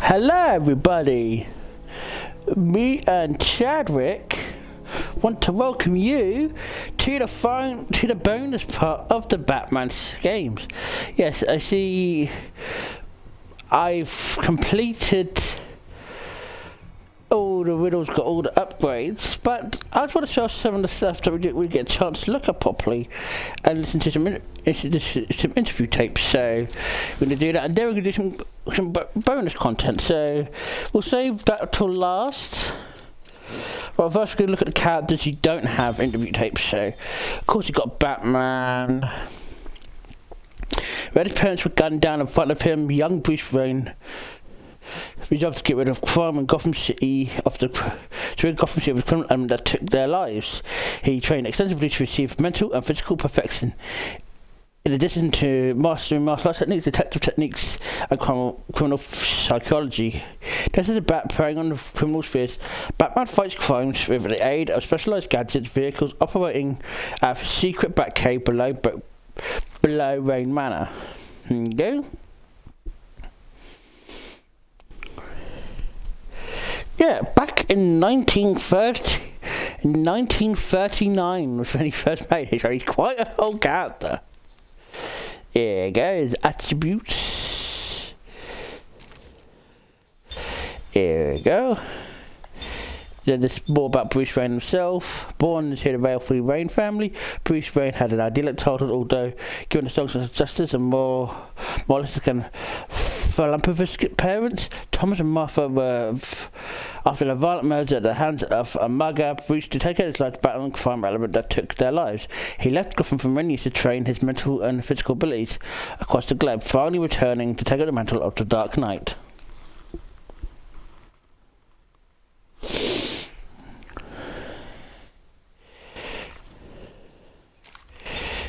Hello, everybody. Me and Chadwick want to welcome you to the bonus part of the Batman games. Yes, I see. I've completed all the riddles, got all the upgrades, but I just want to show some of the stuff that we get a chance to look at properly and listen to some interview tapes. So we're going to do that, and then we're going to do some bonus content. So we'll save that till last. Well, first we're going to look at the characters who don't have interview tapes. So of course you've got Batman. Where his parents were gunned down in front of him, young Bruce Wayne resolved to get rid of crime in Gotham City of the criminal element that took their lives. He trained extensively to receive mental and physical perfection. In addition to mastering martial arts techniques, detective techniques, and criminal psychology. Just as a bat preying on the criminal spheres, Batman fights crimes with the aid of specialized gadgets, vehicles operating at a secret Batcave below Wayne Manor. Here you go. Yeah, back in 1939 was when he first made it, so he's quite an old character. Here you go, his attributes. Here we go. Then there's more about Bruce Wayne himself. Born into the wealthy Wayne family, Bruce Wayne had an idyllic childhood, although given the songs of justice and more moralistic and philanthropic parents. Thomas and Martha were, after a violent murder at the hands of a mugger, Bruce to take out his life to battle and crime element that took their lives. He left Gotham for many years to train his mental and physical abilities across the globe, finally returning to take up the mantle of the Dark Knight.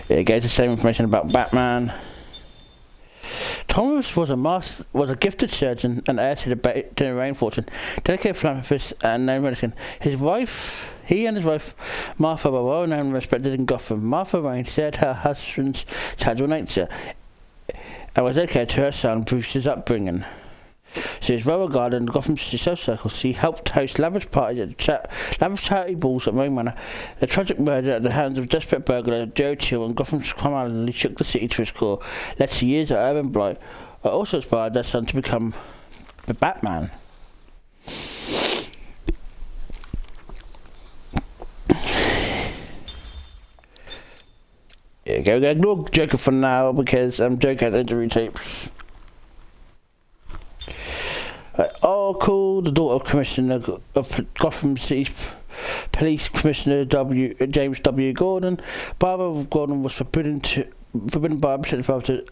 Here goes the same information about Batman. Thomas was a gifted surgeon and heir to the Wayne fortune, dedicated philanthropist and known medicine. He and his wife Martha were well known and respected in Gotham. Martha Wayne shared her husband's charitable nature and was dedicated to her son Bruce's upbringing. She is well regarded in Gotham City social circles. She helped host lavish parties at lavish charity balls at Wayne Manor. The tragic murder at the hands of desperate burglar Joe Chill and Gotham's crime island shook the city to its core, led to years of urban blight, but also inspired their son to become the Batman. Here we go. We're going to ignore Joker for now because Joker has interview tapes. Oracle, the daughter of Commissioner of Gotham City's Police Commissioner James W. Gordon. Barbara Gordon was forbidden by a father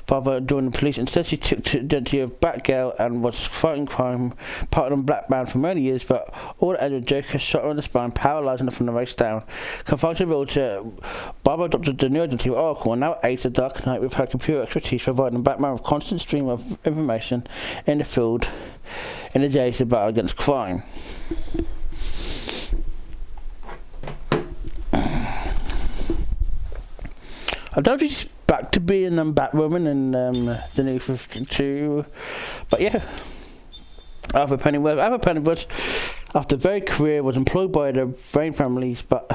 to join the police. Instead, she took the identity of Batgirl and was fighting crime, partnered on Batman for many years, but all that ended, Joker shot her in the spine, paralysing her from the waist down. Confined to the wheelchair, Barbara adopted the new identity of Oracle and now aids the Dark Knight with her computer expertise, providing Batman with a constant stream of information in the field in the days of battle against crime. I don't know if she's back to being Batwoman in the New 52, but yeah. Arthur Pennyworth, after a varied career, was employed by the Wayne families, but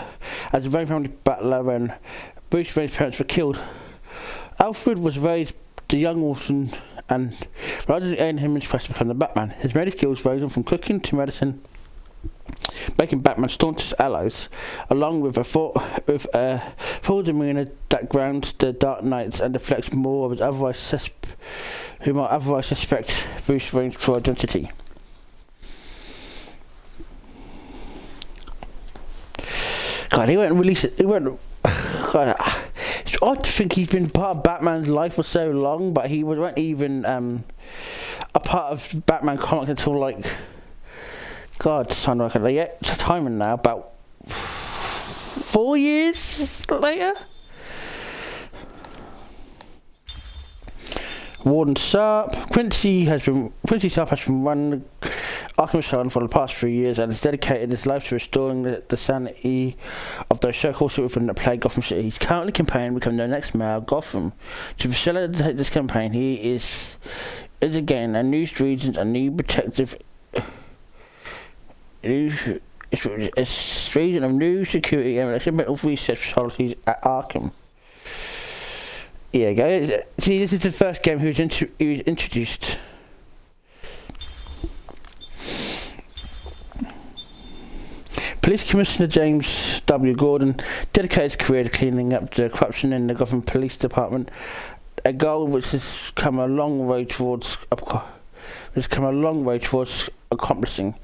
as a Wayne family battler when Bruce Wayne's parents were killed. Alfred was raised the young orphan, and rather than earn him his quest to become the Batman, his many skills rose him from cooking to medicine, making Batman staunchest allies, along with a full demeanour that grounds the Dark Knights and deflects more of his who might otherwise suspect Bruce Wayne's true identity. God, he won't release it. God, it's odd to think he's been part of Batman's life for so long, but he wasn't even a part of Batman comics until like. God, it's time to look at it. It's timing now, about 4 years later. Warden Sharp. Quincy Sharp has been running Arkham Asylum for the past 3 years and has dedicated his life to restoring the sanity of those so-called supervillains that plague Gotham City. He's currently campaigning to become the next mayor of Gotham. To facilitate this campaign, he is is again a new region, a new protective. It's a region of new security and experimental research facilities at Arkham. Yeah, guys. See, this is the first game he was introduced. Police Commissioner James W. Gordon dedicated his career to cleaning up the corruption in the Gotham Police Department, a goal which has come a long way towards accomplishing.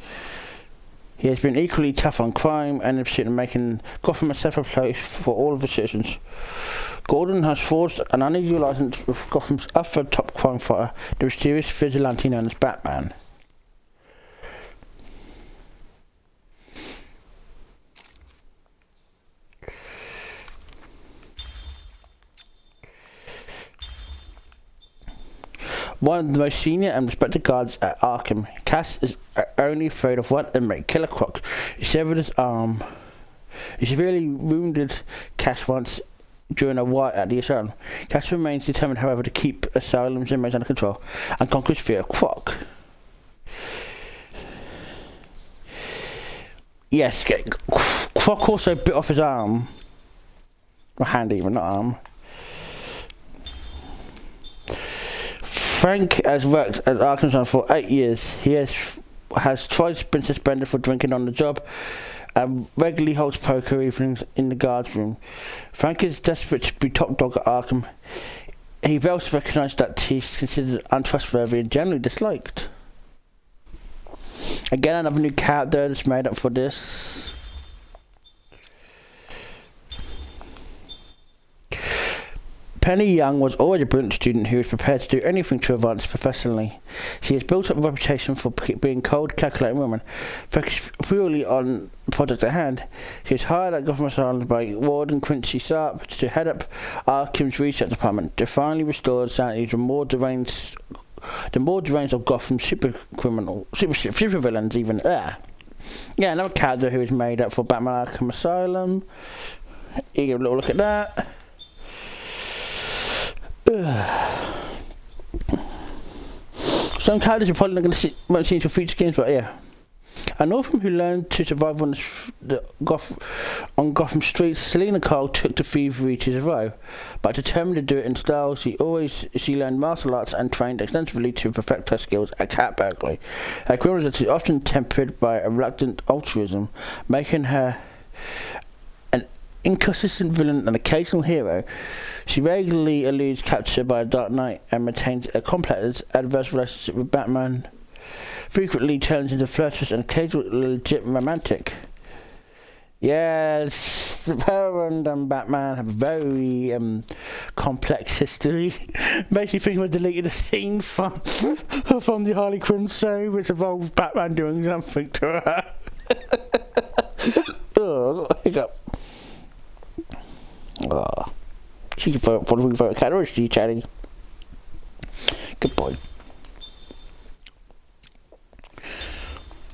He has been equally tough on crime and in pursuit of making Gotham a safer place for all of the citizens. Gordon has forged an unusual alliance with Gotham's other top crime fighter, the mysterious vigilante known as Batman. One of the most senior and respected guards at Arkham, Cass is only afraid of one inmate, Killer Croc. He severed his arm. He severely wounded Cass once during a riot at the Asylum. Cass remains determined, however, to keep Asylum's inmates under control and conquer his fear of Croc. Yes, Croc also bit off his arm. Or hand even, not arm. Frank has worked as Arkham for 8 years. He has twice been suspended for drinking on the job and regularly holds poker evenings in the guard's room. Frank is desperate to be top dog at Arkham. He fails to recognise that he's considered untrustworthy and generally disliked. Again, another new character that's made up for this. Penny Young was always a brilliant student who was prepared to do anything to advance professionally. She has built up a reputation for being cold, calculating woman, focused purely on the project at hand. She was hired at Gotham Asylum by Warden Quincy Sharp to head up Arkham's research department, to finally restore sanity to the more deranged of Gotham super villains even there. Yeah, another character who was made up for Batman Arkham Asylum. You give a little look at that. Some characters you're probably not going to won't see until future games, but yeah. An orphan who learned to survive on Gotham streets, Selena Kyle took to thievery to survive, but determined to do it in style. She learned martial arts and trained extensively to perfect her skills at cat burglary. Her criminality is often tempered by a reluctant altruism, making her an inconsistent villain and occasional hero. She regularly eludes capture by a Dark Knight and maintains a complex adverse relationship with Batman. Frequently turns into flirtatious and occasionally legit romantic. Yes, her and Batman have a very complex history. Makes me think of deleting a scene from the Harley Quinn show, which involves Batman doing something to her. Oh, I got a hiccup. Oh. She can vote for the cat, or is she chatting? Good boy.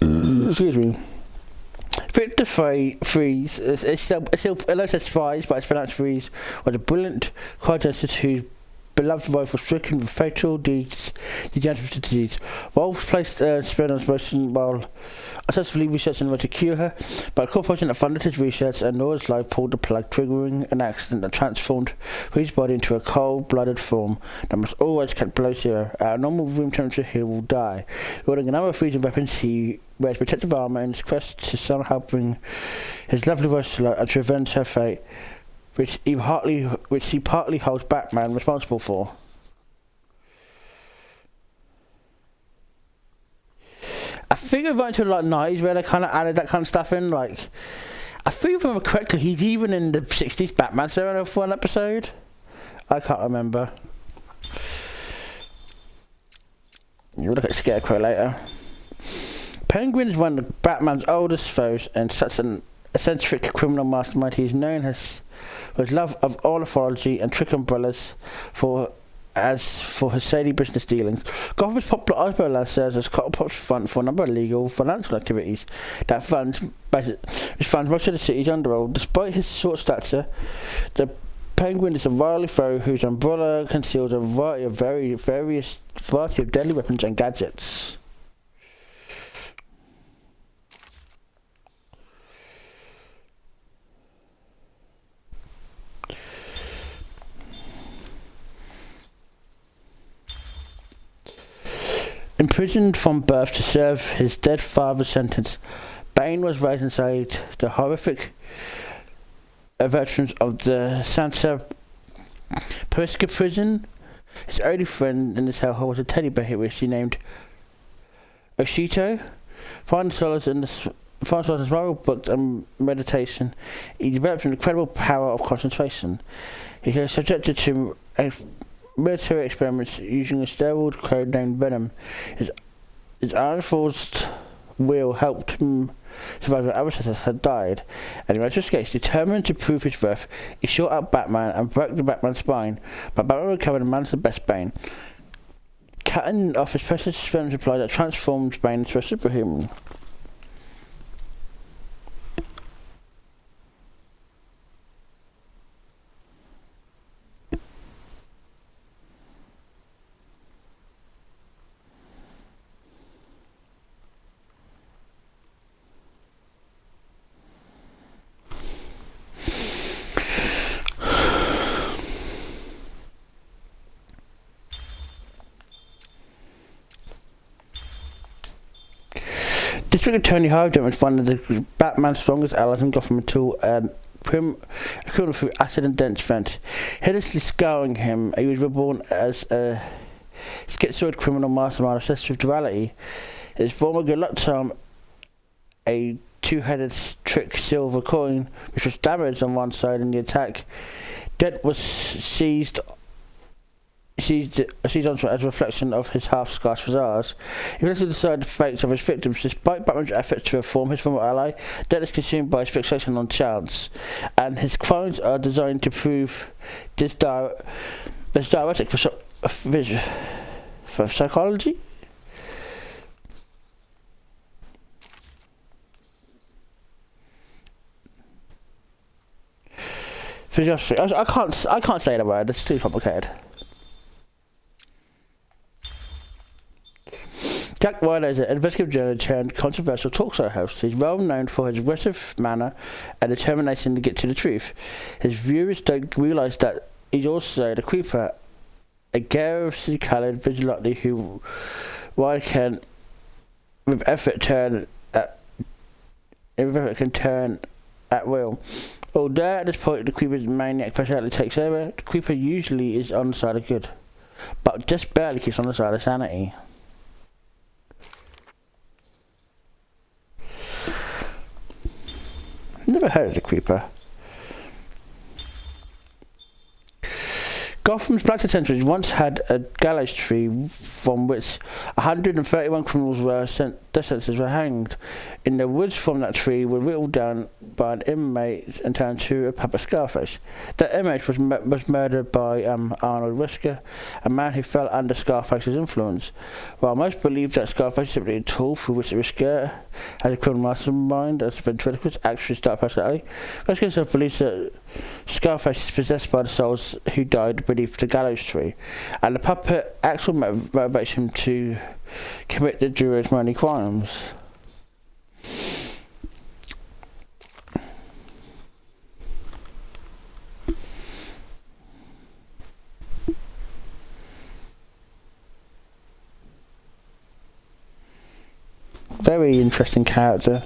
Excuse me. Victor Freeze, it's still says Freeze, but it's pronounced Freeze, was a brilliant cartoonist whose beloved wife was stricken with fatal degenerative disease. Wolf placed spin on motion while successfully researching how to cure her, but a corporation that funded his research and Nora's life pulled the plug, triggering an accident that transformed Freeze's body into a cold-blooded form that must always kept below zero. At a normal room temperature, he will die. Wielding a number of freezing weapons, he wears protective armor in his quest to somehow bring his lovely wife to life and to avenge her fate, which he partly holds Batman responsible for. I think we're going to like 90s where they kind of added that kind of stuff in. Like, I think if I remember correctly, he's even in the 60s Batman serial for one episode. I can't remember. You'll look at Scarecrow later. Penguin is one of Batman's oldest foes and such an eccentric criminal mastermind. He's known as for his love of ornithology and trick umbrellas for his shady business dealings. Gotham's popular umbrella serves as cockpit fund for a number of illegal financial activities which funds most of the city's underworld. Despite his short stature, the Penguin is a wily foe whose umbrella conceals a variety of deadly weapons and gadgets. Imprisoned from birth to serve his dead father's sentence, Bane was raised inside the horrific veterans of the Santa Prisca prison. His only friend in this hellhole was a teddy bear which he named Oshito. Finding solace in his moral books and meditation, he developed an incredible power of concentration. He was subjected to military experiments using a steroid codenamed Venom. His unforced will helped him survive when other citizens had died, and in retrospect, determined to prove his worth, he shot out Batman and broke the Batman's spine, but Batman recovered and managed the best Bane, cutting off his precious venom supply that transformed Bane into a superhuman. District Attorney Harvey was one of the Batman's strongest allies in Gotham until a criminal through acid and dense vent. Hideously scarring him, he was reborn as a schizoid criminal mastermind obsessed with duality. His former good luck charm, a two-headed trick silver coin, which was damaged on one side in the attack, Debt was seized on as a reflection of his half-scarred facades. He listened to decide the fates of his victims. Despite Batman's efforts to reform his former ally, Debt is consumed by his fixation on chance, and his crimes are designed to prove this dialectic for psychology. Physiology. I can't say the word. It's too complicated. Jack Ryder is an investigative journalist turned controversial talk show host. He's well known for his aggressive manner and determination to get to the truth. His viewers don't realise that he's also the Creeper, a garishly-coloured vigilante who Ryder can, with effort, can turn at will. Although at this point the Creeper's maniac personality takes over, the Creeper usually is on the side of good, but just barely keeps on the side of sanity. Never heard of the Creeper. Gotham's Black Century once had a gallows tree from which 131 criminals death sentences were hanged. In the woods from that tree were whittled down by an inmate and turned to a puppet Scarface. That inmate was murdered by Arnold Whisker, a man who fell under Scarface's influence. While most believe that Scarface is simply a tool through which Whisker has a criminal mastermind as a ventriloquist, actually dark personality, Whisker himself believes that Scarface is possessed by the souls who died beneath the gallows tree, and the puppet actually motivates him to commit the jurors' many crimes. Very interesting character.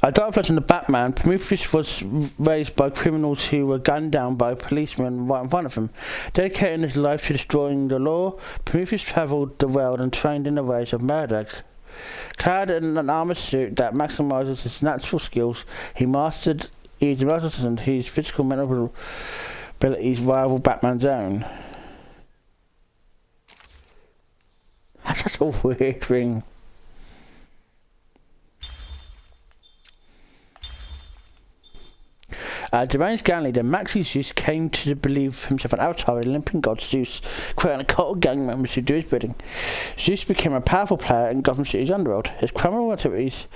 A dark flash in the Batman, Prometheus was raised by criminals who were gunned down by policemen right in front of him. Dedicating his life to destroying the law, Prometheus travelled the world and trained in the ways of murder. Clad in an armoured suit that maximises his natural skills, he is a master assassin whose physical and mental abilities rival Batman's own. That's such a weird thing. As the reigning gang leader, Maxi Zeus came to believe himself an avatar of the Olympian god Zeus, creating a cult of gang members who do his bidding. Zeus became a powerful player in Gotham City's underworld. His criminal activities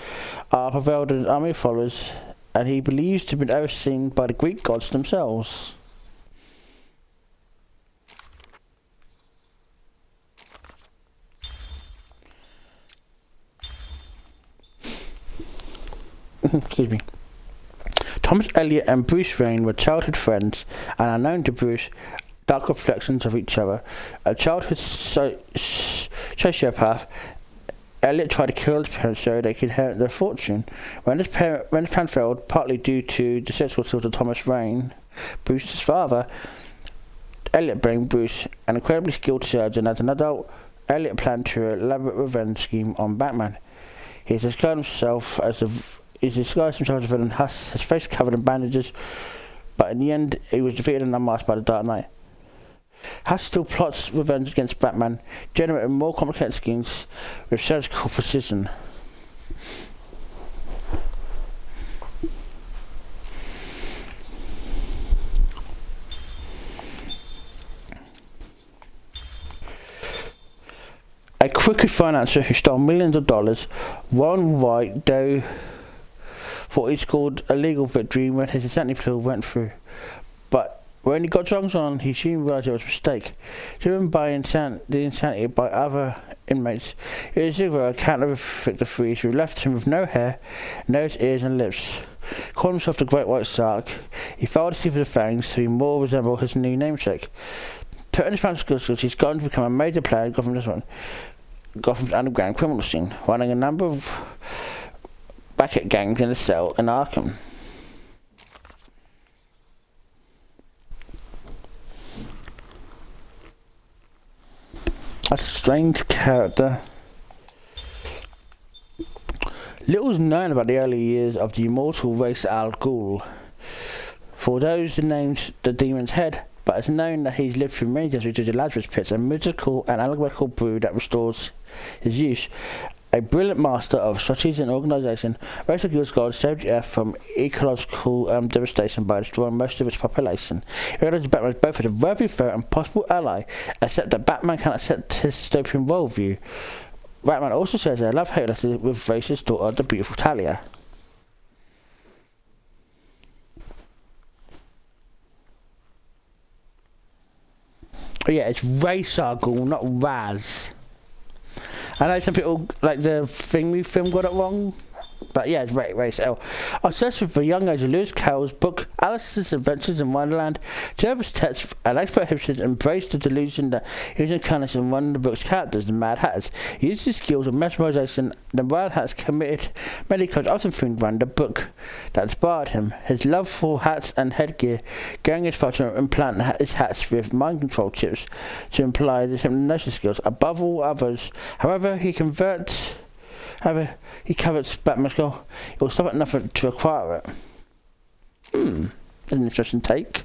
are prevailed in an army of followers, and he believes to have been overseen by the Greek gods themselves. Excuse me. Thomas Elliot and Bruce Wayne were childhood friends and are known to Bruce dark reflections of each other. A childhood sociopath, Elliot tried to kill his parents so they could inherit their fortune. When his plan failed, partly due to the sexual assault of Thomas Wayne, Bruce's father, Elliot blamed Bruce, an incredibly skilled surgeon. As an adult, Elliot planned an elaborate revenge scheme on Batman. He disguised himself as a villain, his face covered in bandages, but in the end he was defeated and unmasked by the Dark Knight. Huss still plots revenge against Batman, generating more complicated schemes with surgical precision. A crooked financier who stole millions of dollars, Warren White, though thought he scored a legal victory when his insanity plea went through. But when he got drugs on, he soon realised it was a mistake. Driven by the insanity by other inmates, it was either a counter-victor freeze who left him with no hair, nose, ears and lips. Calling himself the Great White Shark, he failed to see for the fangs to more resemble his new namesake. Putting his financial skills, he's gotten to become a major player in Gotham's underground criminal scene, running a number of racket gangs in a cell in Arkham. That's a strange character. Little is known about the early years of the immortal race Al Ghul. For those, the name's the demon's head, but it's known that he's lived through many deaths due to the Lazarus Pits, a mythical and allegorical brew that restores his youth. A brilliant master of strategy and organisation, Ra's al Ghul's goal saved the Earth from ecological devastation by destroying most of its population. He realizes Batman is both a worthy foe and possible ally, except that Batman cannot accept his dystopian worldview. Batman also shares a love-hate letter with Ra's daughter, the beautiful Talia. Oh yeah, it's Ra's al Ghul, not Raz. I know some people, like the Thingy film, got it wrong, but yeah, it's Ra's al. Obsessed with the young age of Lewis Carroll's book Alice's Adventures in Wonderland, Jervis Tetz, an expert hipster, embraced the delusion that he was incarnation of one of the book's characters, the Mad Hatters. He used his skills of mesmerization. The Mad Hatters committed many crimes, often themed around the book that inspired him. His love for hats and headgear, going as far to implant his hats with mind control chips to imply his hypnosis skills above all others. However, he covets Batman's goal. He will stop at nothing to acquire it. That's an interesting take.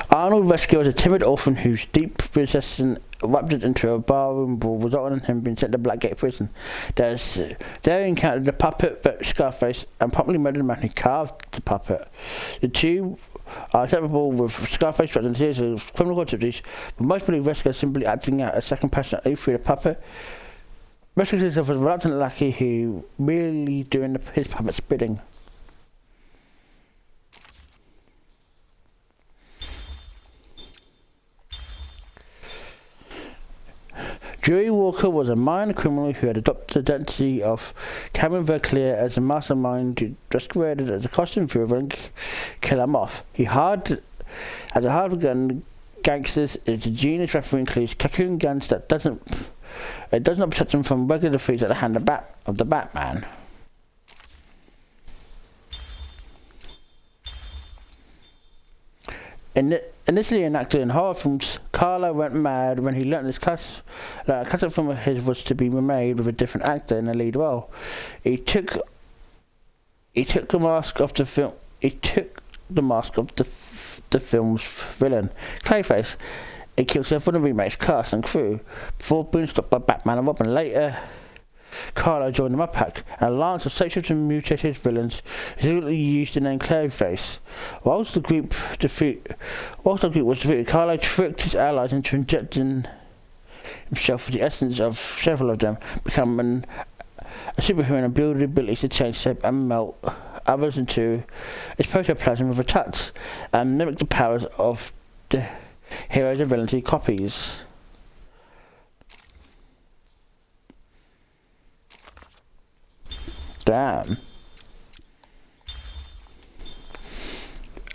Arnold rescues a timid orphan whose deep resistance erupted into a barroom brawl, resulting in him being sent to Blackgate Prison. There he encountered the puppet Scarface and promptly murdered the man who carved the puppet. The two are inseparable, with Scarface trapped in a series of criminal activities, but most believe Rescue is simply acting out a second passionately through the puppet. Rescue himself as a reluctant lackey who merely doing his puppet's bidding. Joey Walker was a minor criminal who had adopted the identity of Cameron Verclair as a mastermind who masqueraded as a costume viewer and kill him off. As a hard-gun gangsters, its genius referee includes cocoon guns that does not protect them from regular defeats at the hand of the Batman. Initially an actor in horror films, Carlo went mad when he learned a classic film of his was to be remade with a different actor in the lead role. He took the mask off the film. He took the mask of the film's villain, Clayface. It kills everyone in the remake's cast and crew before being stopped by Batman and Robin. Later, Carlo joined the Mud Pack, and a alliance of sexually mutated villains is used to name Clayface. Whilst the group was defeated, Carlo tricked his allies into injecting himself with the essence of several of them, becoming a superhero and build the ability to change shape and melt others into its protoplasm with a touch, and mimic the powers of the heroes and villains he copies. Damn.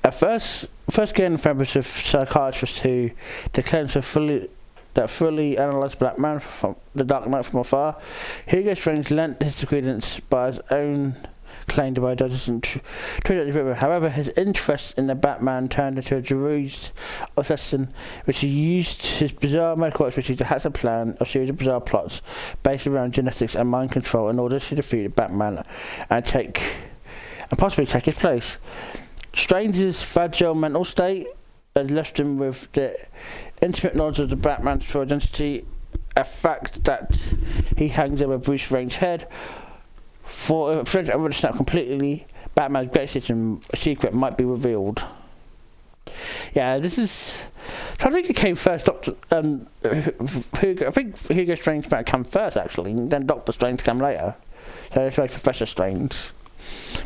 At first getting the members of psychiatrists who declared himself fully analysed Black Man from the Dark Knight from afar, Hugo Strange lent his credence by his own claim to However, his interest in the Batman turned into a deranged obsession, which he used his bizarre medical expertise to hatch a plan, a series of bizarre plots based around genetics and mind control in order to defeat Batman and possibly take his place. Strange's fragile mental state has left him with the intimate knowledge of the Batman's true identity, a fact that he hangs over Bruce Wayne's head. For Strange to snap completely, Batman's greatest secret might be revealed. Yeah, this is. I think it came first. I think Hugo Strange might come first actually, and then Doctor Strange come later. So it's like Professor Strange.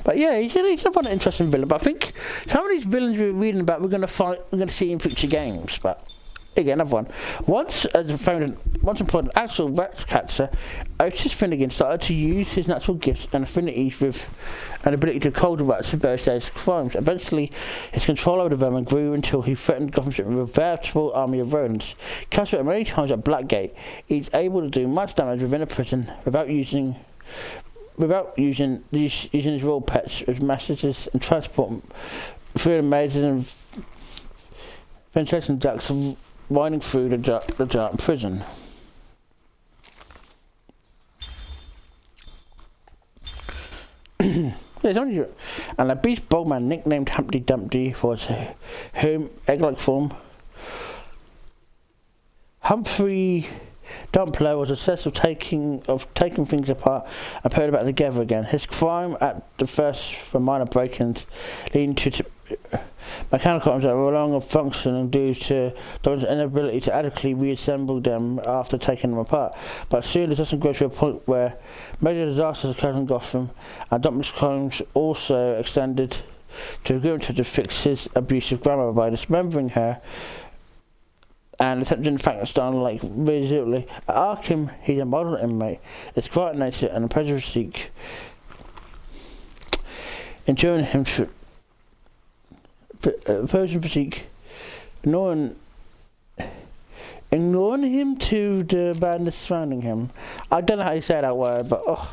But yeah, he's an interesting villain. But I think some of these villains we're reading about, we're going to see in future games. But again, another one. Once employed an actual rat catcher, Otis Finnegan started to use his natural gifts and affinities with an ability to cold rats in various days' crimes. Eventually, his control over the vermin grew until he threatened Gotham City with a veritable army of rodents. Captured many times at Blackgate, he's able to do much damage within a prison without using his raw pets as messages and transport through the mazes and ventilation ducts winding through the dark prison. And a beast bogman nicknamed Humpty Dumpty for his egg-like form. Humphrey Dumpler was obsessed with taking things apart and putting them back together again. His crime at the first were minor break-ins, leading to mechanical items that were no longer functioning due to the inability to adequately reassemble them after taking them apart. But soon it doesn't go to a point where major disasters occurred in Gotham, and Dumpler's crimes also extended to agreement to fix his abusive grandmother by dismembering her and attempting Frankenstein like visually. At Arkham, he's a model inmate. His quiet nature and a pleasure seek enduring him Persian physique, ignoring him to the badness surrounding him. I don't know how you say that word, but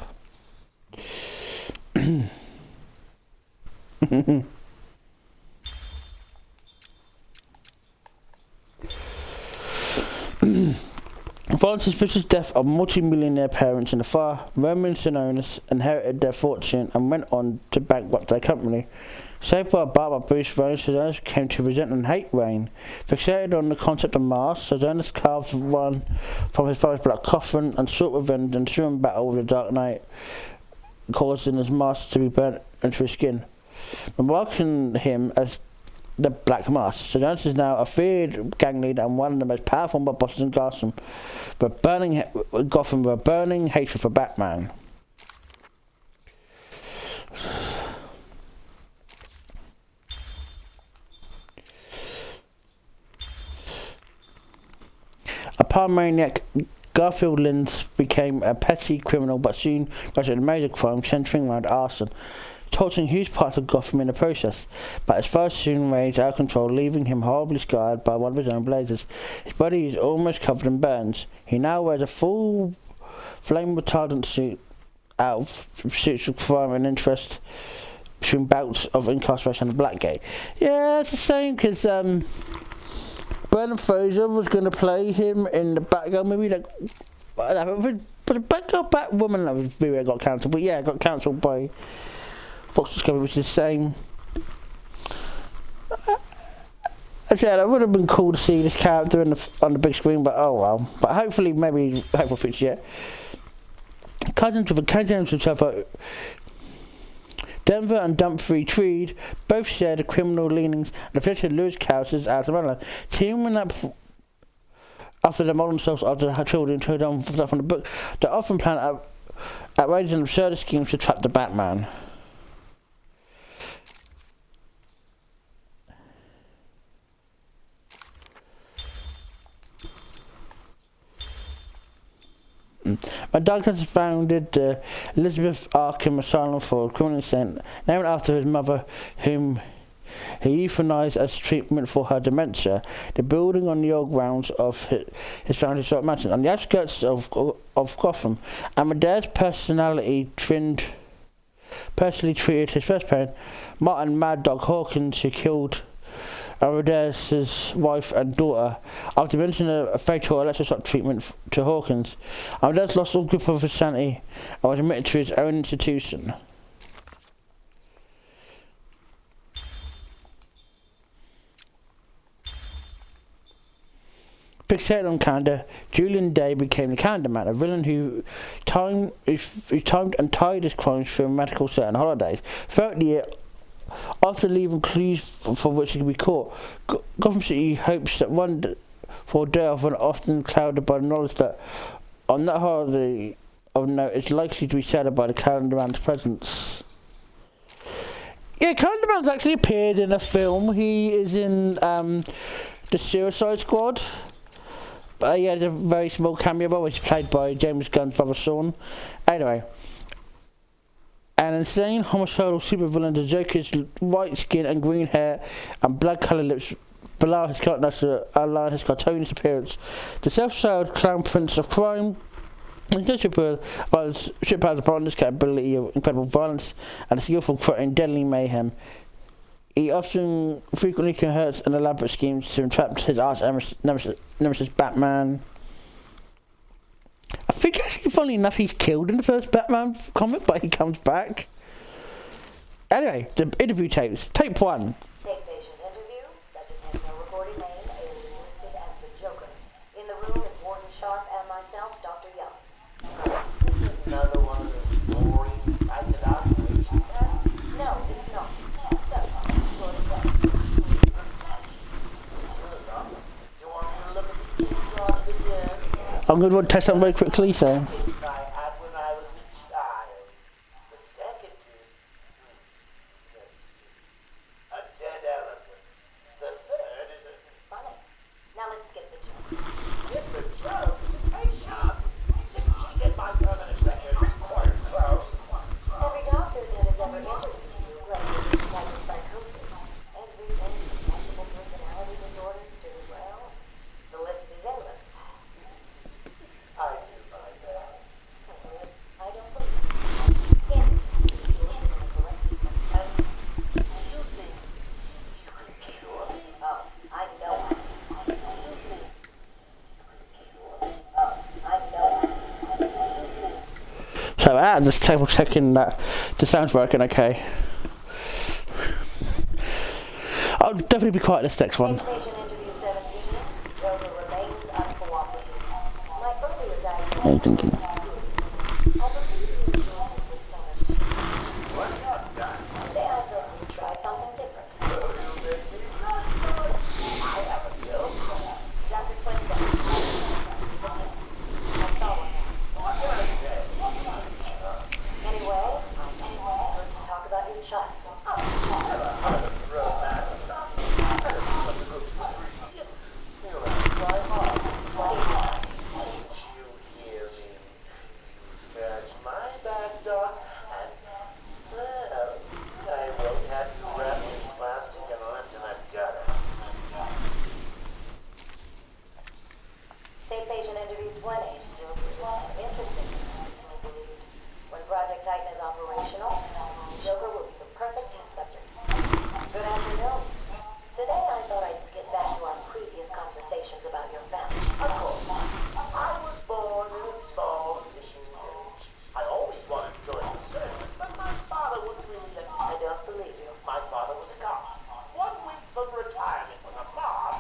Following suspicious death of multi-millionaire parents in the fire, Roman Sinonis inherited their fortune and went on to bankrupt their company. Saved by a bar by Bruce Wayne, Sinonis came to resent and hate Wayne. Fixated on the concept of masks, Sinonis carved one from his father's black coffin and sought revenge and threw in battle with the Dark Knight, causing his mask to be burnt into his skin. Remarking him as the Black Mask, Sinonis is now a feared gang leader and one of the most powerful mob bosses in Gotham, with burning hatred for Batman. A pyromaniac, Garfield Lynch became a petty criminal, but soon got into a major crime centering around arson, torturing huge parts of Gotham in the process. But his fire soon raged out of control, leaving him horribly scarred by one of his own blazes. His body is almost covered in burns. He now wears a full flame retardant suit out of pursuits of crime and interest between bouts of incarceration and Blackgate. Yeah, it's the same because Brendan Fraser was going to play him in the Batgirl movie. But the Batwoman that was movie got cancelled. But yeah, it got cancelled by Fox Discovery, which is the same said it would have been cool to see this character on the big screen, but oh well. But hopefully, maybe hopefully fix it. Cousins with a cousin himself. Denver and Dumfries Tweed both share the criminal leanings and afflicted Lewis Carroll's Asylum, teaming up after they model themselves after their children to on stuff on the book. They often plan outrageous and absurd schemes to trap the Batman. My dog has founded Elizabeth Arkham Asylum for criminally insane, named after his mother, whom he euthanized as treatment for her dementia. The building on the old grounds of his family's historic mansion, on the outskirts of Gotham. Amadeus personally treated his first parent, Martin Mad Dog Hawkins, who killed Amadeus' wife and daughter after mentioning a fatal electroshock treatment to Hawkins. Amadeus lost all grip of his sanity and was admitted to his own institution. Big Salem calendar. Julian Day became the Calendar Man, a villain who timed and tied his crimes through magical certain holidays. Throughout the year, after leaving clues for which he could be caught, Gotham City hopes that one for a day off and often clouded by the knowledge that on that holiday of note is likely to be shadowed by the Calendar Man's presence. Yeah, Calendar Man's actually appeared in a film. He is in the Suicide Squad. He had a very small cameo role, which is played by James Gunn's brother Sean. Anyway, an insane homicidal supervillain, the Joker's white skin and green hair and blood-coloured lips allow his cartoonish appearance. The self-styled clown prince of crime ship has upon this capability of incredible violence and a skillful in deadly mayhem. He frequently converts an elaborate schemes to entrap his arch nemesis Batman. I think actually, funny enough, he's killed in the first Batman comic, but he comes back. Anyway, the interview tapes. Tape 1. Take patient interview. Subject has no recorded name. Alias is listed as the Joker. In the room is Warden Sharp and myself, Dr. Young. This is another one of those boring psychic operations. No, it's not. I'm going to test something very quickly, so. I had when I was a child. The second is, let's see, a dead elephant. The third is a... Funny. Now let's skip the joke. Skip the joke? Hey, Sharp, didn't she get my permanent record required clothes? Every doctor that has ever interviewed you claims like psychosis. Everything from multiple personality disorders to, well, the list is endless. I do find that. I don't believe it. Can't be. Correct. And you think you could cure me? Oh, I know. You think you could cure me? Oh, I know. So just checking that the sound's working okay. I'll definitely be quiet this next one. Patient interview 17. Joker remains uncooperative. My earlier diagnosis. I'm thinking. I believe he was solid. Why not, Doc? Today I thought we'd try something different. You make me blush. I have a bill. Dr. Quincy. I saw one. What can I say? Anyway, let's talk about your child. State patient interview 20. Interesting. When Project Titan is operational, Joker will be the perfect test subject. Good afternoon. Today I thought I'd skip back to our previous conversations about your family. Of course. I was born in a small fishing village. I always wanted to join the service, but my father wouldn't really let me. I don't believe you. My father was a cop. 1 week from retirement when the boss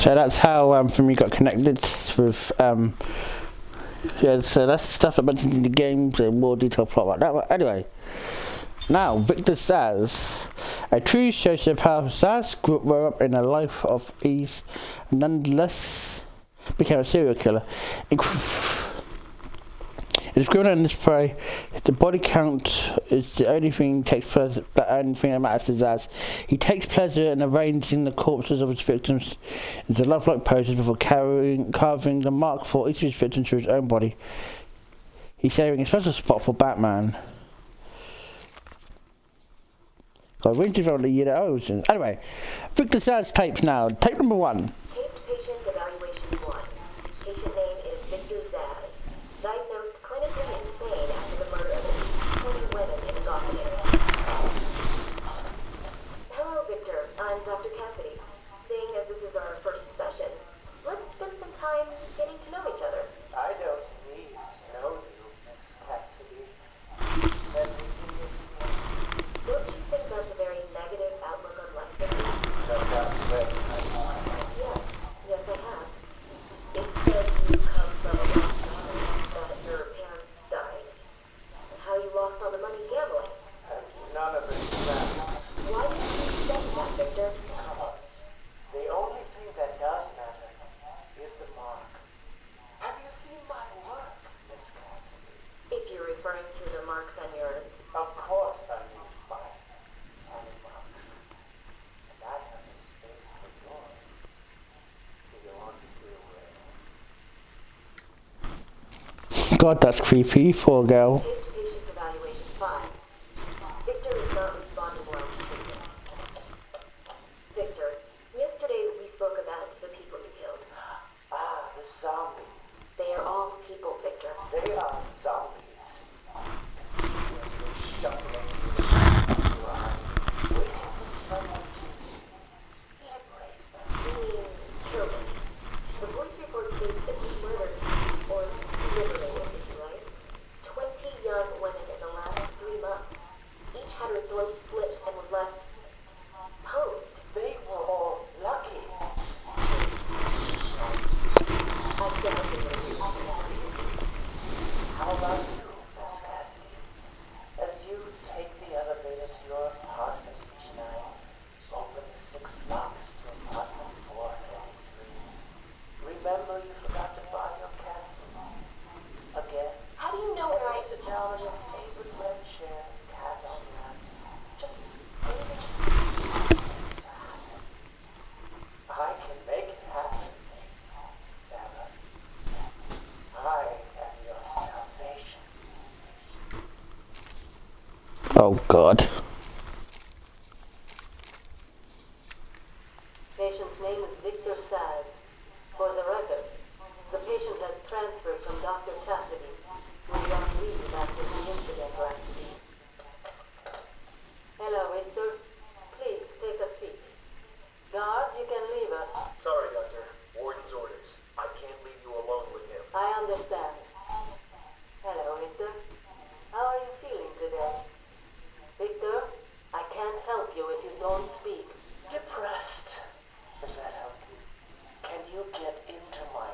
So that's how from you got connected with yeah. So that's stuff I mentioned in the games and more detailed plot like that. But anyway, now Victor Zsasz, a true shows of how Zsasz grew up in a life of ease, and nonetheless became a serial killer. It's criminal in this prey. The body count is the only thing that matters to Zsasz. He takes pleasure in arranging the corpses of his victims into lifelike poses before carving the mark for each of his victims to his own body. He's saving a special spot for Batman. God, when did you roll the year that I was in? Anyway, Victor Zsasz tapes now. Tape number 1. Taped patient evaluation 1. Patient name is Victor Zsasz. Diagnosed clinically insane after the murder of at least 20 women in the Gotham area. Hello, Victor. I'm Dr. Cassidy. Seeing as this is our first session, let's spend some time getting to know each other. I don't need to know you, Miss Cassidy. Everything is good. Don't you think that's a very negative outlook on life, Victor? No doubt, sir. Yes, I have. It says you come from a rough family, that your parents died, and how you lost all the money gambling. And none of it matters. Why did you say that, Victor? Because the only thing that does matter is the mark. Have you seen my work, Miss Cassidy? If you're referring to the marks on your... Of course I need my tiny marks. And I have a space for yours. Do you want to see where? God, that's creepy. Poor girl. Taped patient evaluation 5. Victor is not responding well to treatment. Victor, yesterday we spoke about the people you killed. Ah, the zombies. They are all people, Victor. They are zombies. As they shuffling through the ground, waiting for someone to liberate them. You mean kill them? The police report states that you murdered or liberated, right? 20 young women in the last 3 months. Each had her throat slit and was left posed. They were all lucky. I doubt they were you. How about you, Miss Cassidy? As you take the elevator to your apartment each night, open the 6 locks to apartment 433. Remember you forgot to buy your cat food. Again, How do you know where as you sit down on your favorite red chair, cat on lap, just maybe just I can make it happen, Sarah. I am your salvation. Oh God. Patient's name is Victor Zsasz. For the record, the patient has transferred from Dr. Cassidy, who is on leave after the incident last week. Hello, Victor. Please take a seat. Guards, you can leave us. Sorry, Doctor. Warden's orders. I can't leave you alone with him. I understand. Hello, Victor. How are you feeling today? Victor, I can't help you if you don't speak. Depressed. Does that help you? Can you get into my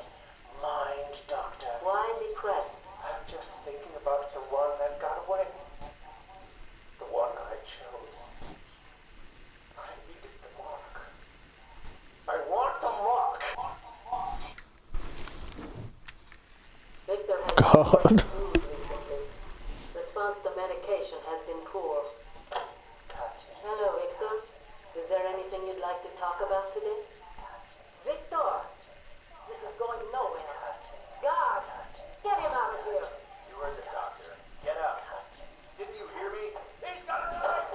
mind, Doctor? Why depressed? I'm just thinking about the one that got away. The one I chose. I needed the mark. I want the mark. Victor has God. been food recently. Response to medication has been poor. Hello, Victor. Is there anything you'd like to talk about today? Victor! This is going nowhere. Guards! Get him out of here! You heard the doctor. Get out. Didn't you hear me? He's got a knife!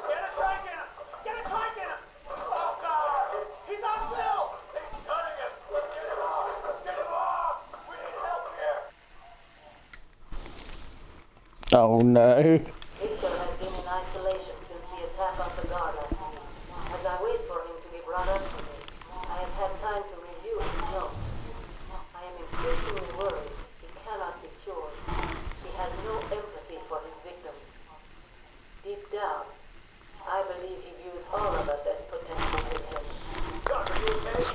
Get a trike in him! Get a trike in him! Oh, God! He's on Bill! He's cutting him! Get him off! Get him off! We need help here! Oh no. Victor has been in isolation since the attack on the guard last week. As I wait for him to be brought up to me, I have had time to review his notes. I am increasingly worried he cannot be cured. He has no empathy for his victims. Deep down, I believe he views all of us as potential victims. Doctor, you okay?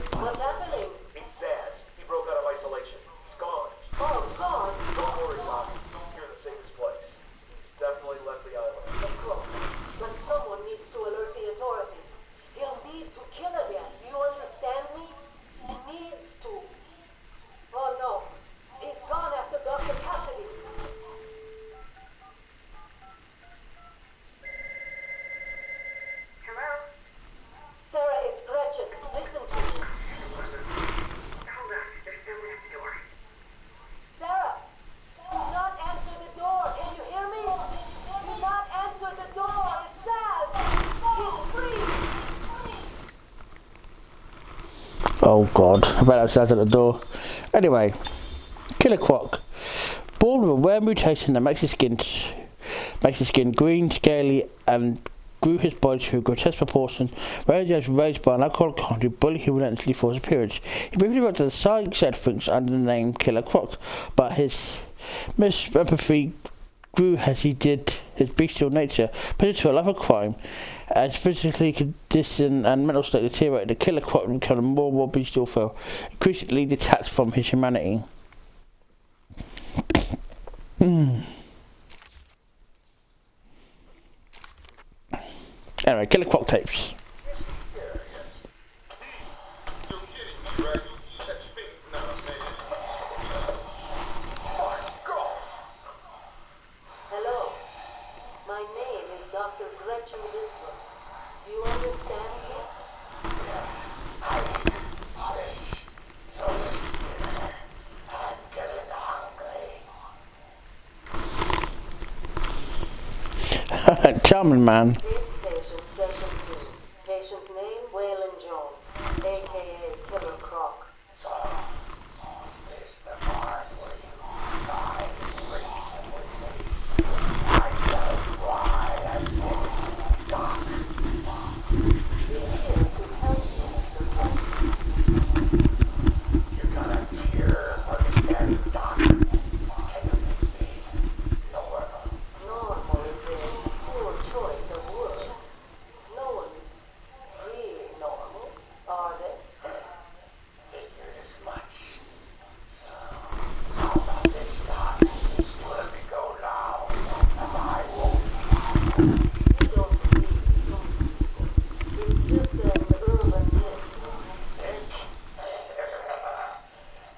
Oh God, I bet I was out at the door. Anyway, Killer Croc. Born with a rare mutation that makes his skin green, scaly, and grew his body to a grotesque proportion. Raised by an alcoholic con who bullied him relentlessly for his appearance. He briefly worked as a side things under the name Killer Croc, but his misempathy grew as he did his bestial nature, pushed to a love of crime. As physically condition and mental state deteriorated, the Killer Croc became more and more bestial foe, increasingly detached from his humanity. Anyway, Killer Croc tapes. Hello. My name is Dr. Gretchen Whistler. Do you understand me? Charming man. Patient session 2. Patient name Waylon Jones, aka Killer Croc. So, is this the part where you try and reason with me? I know why I'm getting Doc. We're here to help you, Mr. Gretchen. You're gonna cure or defend Doc. Can you make me normal? Normal is a poor choice of words. No one is really normal, are they? Figured as much. So, how about this Doc? Just let me go now, and I won't. You don't really know people. It's just an urban myth. Think?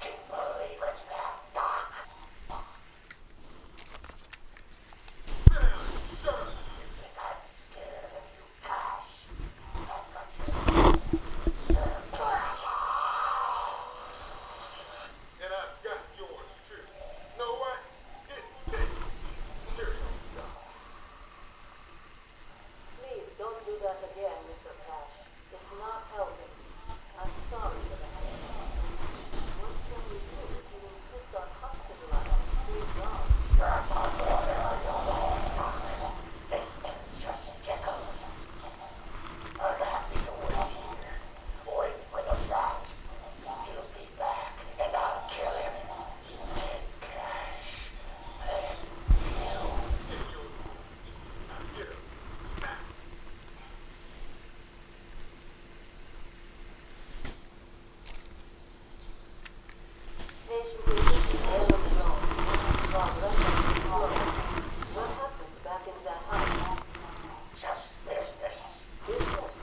Keep believing that, Doc. You think I'm scared of you, Cash? I've got you. And I've got yours too. Know what? It's me. Here you go. Please don't do that again, Mr. Cash. It's not helping. I'm sorry for that. What can we do if you insist on hospitalizing three dogs? This thing just tickles. I'm happy to wait here. Wait for the rat. He'll be back, and I'll kill him. Then Cash. Then you. Get him. Patient is Waylon Jones. Progress and slow. What happened back in that house? Just business. Business.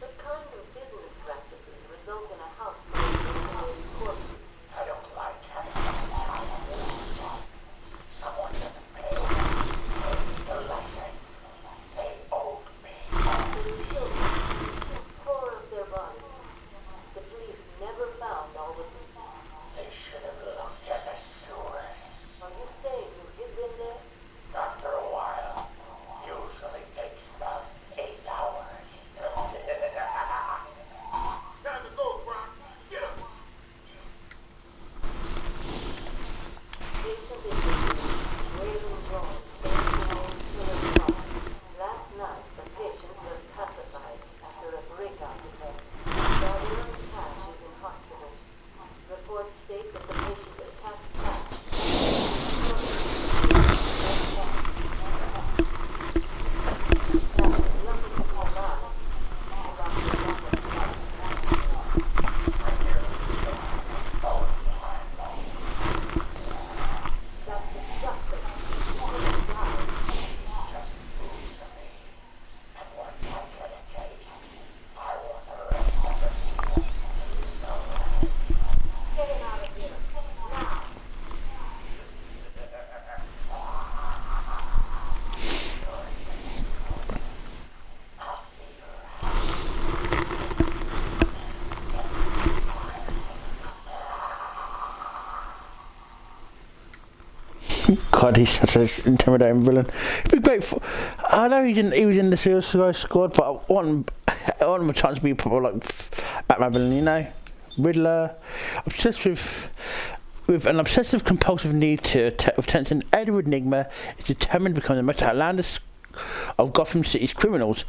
What kind of business practices result in a house full of mutilated corpses? I don't like having time wasted. Someone doesn't pay. The lesson. They owed me. So you killed them. Tore up their bodies. The police never found all the pieces. They should have looked in the sewers. Are you saying you hid them there? After a while. Usually takes about 8 hours. Time to go, Brock. Get him. Patient is Waylon Jones, aka Killer Croc. Last night, the patient was pacified after a breakout event. Waylon Cash is in hospital. Reports state that the patient attacked Cash. Cash is lucky to be alive. That's disgusting. He could have died. Just prove to me. And once I get a taste, I want the rest of it. Get him out of here. Now. I'll see you around. God, he's such an intimidating villain. It'd be great for, I know he was in the Suicide Squad, but I want him a chance to be proper like Batman villain, you know? Riddler, obsessed with an obsessive compulsive need to attention, Edward Nygma is determined to become the most outlandish of Gotham City's criminals.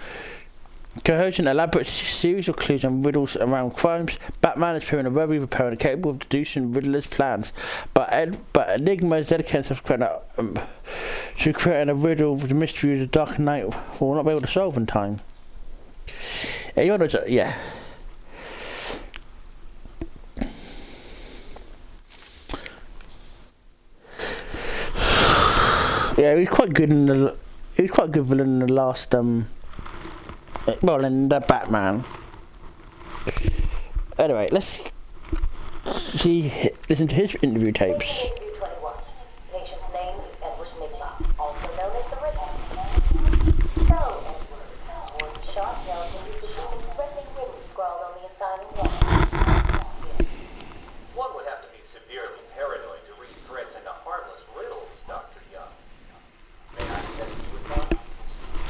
Coercion, elaborate series of clues and riddles around crimes. Batman is proving a very opponent capable of deducing Riddler's plans, but Enigma is dedicated to creating a riddle of the mystery of the Dark Knight will not be able to solve in time. Yeah, you know, yeah. Yeah, he was quite good in the. He was quite a good villain in the last well, in the Batman. Anyway, let's listen to his interview tapes. Interview 21. Patient's name is Edward Nygma, also known as the Riddler. So, Edward, Warden Sharp tells me you've been reading threatening riddles scrawled on the Asylum wall. One would have to be severely paranoid to read threats into harmless riddles, Dr. Young. May I test you with one?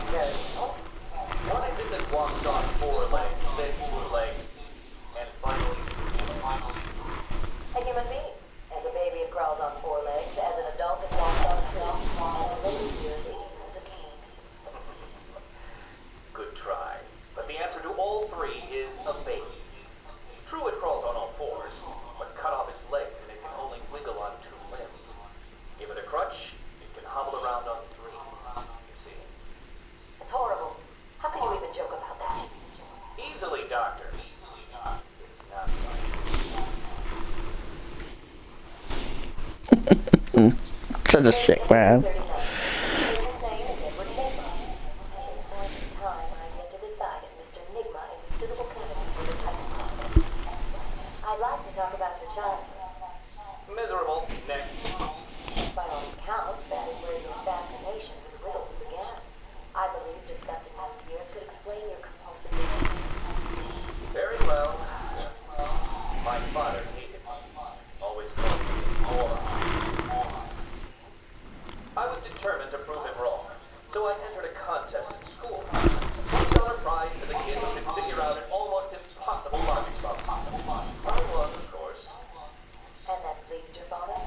Very well. What is it that walks on four legs, then two legs, and finally, A human being. As a baby, it crawls on four legs. As an adult, it walks on two. And in later years, it uses a cane. Good try. But the answer to all three is a baby. True, it crawls on all fours, but cut off its legs and it can only wiggle on two limbs. Give it a crutch, it can hobble around on three. You see? It's horrible. How can you even joke about that? Easily, Doctor. It's not right. Such a sick man. 39. Patient's name is Edward Nygma. At this point in time, I've yet to decide if Mr. Nygma is a suitable candidate for this type of process. I'd like to talk about your childhood. Miserable. Next. By all accounts, that is where your fascination with riddles began. I believe discussing those years could explain your compulsive behavior. Very well. My father hated me. Always called me a moron. I was determined to prove him wrong, so I entered a contest at school. $20 prize to the kid who could figure out an almost impossible logic problem. I won, of course. And that pleased your father?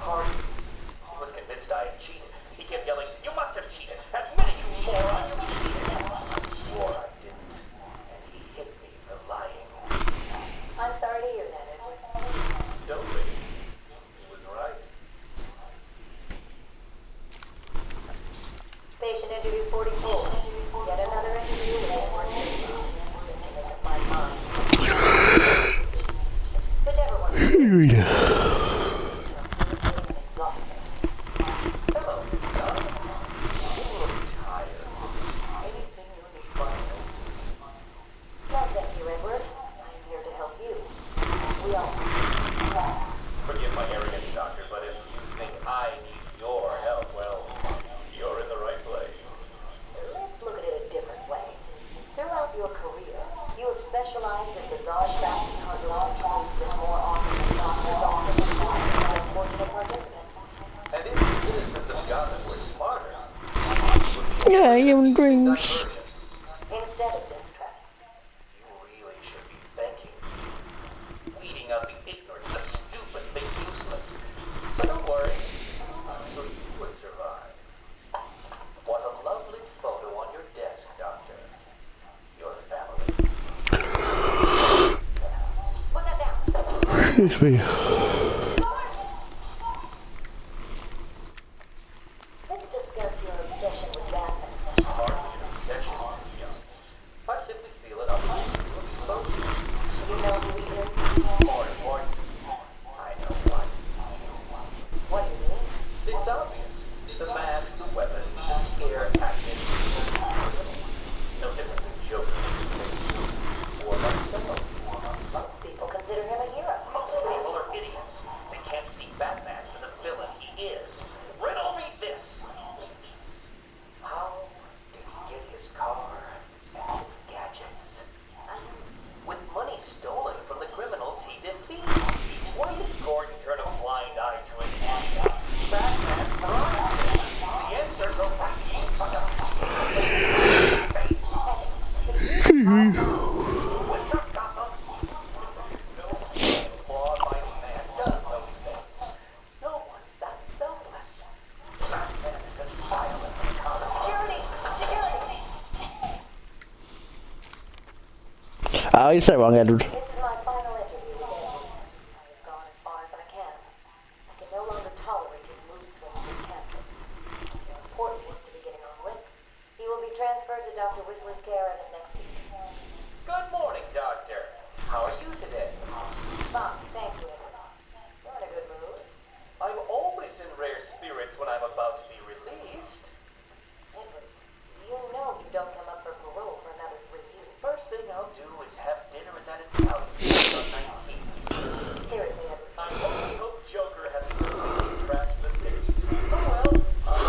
Hard. He was convinced I had cheated. He kept yelling, "You must have cheated! Admit it, you moron! You cheated!" I swore I didn't, and he hit me for lying. I'm sorry to hear that, Edward. Don't be. He was right. Patient interview 44. Yet another interview with Edward Nygma. To make up my mind. Whichever one. Exhausting. Hello, Miss Young. You look tired. Anything you need from me? No, thank you, Edward. I'm here to help you. We all. Forgive my arrogance, Doctor, but if you think I need your help, well, you're in the right place. Let's look at it a different way. Throughout your career, you have specialized in bizarre facts and large cases more often than not resulting in unfortunate participants. And if the citizens of Gotham were smarter, Yeah, even dreams. diversion, Instead of death traps. you really should be thanking me. Weeding out the ignorant, the stupid, the useless. But don't worry, I'm sure you would survive. What a lovely photo on your desk, Doctor. Your family. Put that down. Excuse me. Let's discuss your obsession with Batman. Hardly an obsession, Miss Young. I simply feel an obligation to expose you. You know who he is? More important, I know why. What do you mean? It's obvious. The masks, weapons, the scare tactics. No different than Joker or myself. Most people consider him a hero. Most people are idiots. Oh, you're so wrong, Edward. This is my final interview with Edward. I have gone as far as I can. I can no longer tolerate his mood swings and tantrums. He's an important work to be getting on with. He will be transferred to Dr. Whistler's care as of next week. Good morning, Doctor. How are you today? Fine, thank you, Edward. You're in a good mood. I'm always in rare spirits when I'm about to be released. Edward, you know you don't come up for parole for another 3 years. First thing I'll do is have dinner at that Italian place on 19th Street. Seriously, Edward. I only hope Joker hasn't completely trashed the city. Oh well, I'll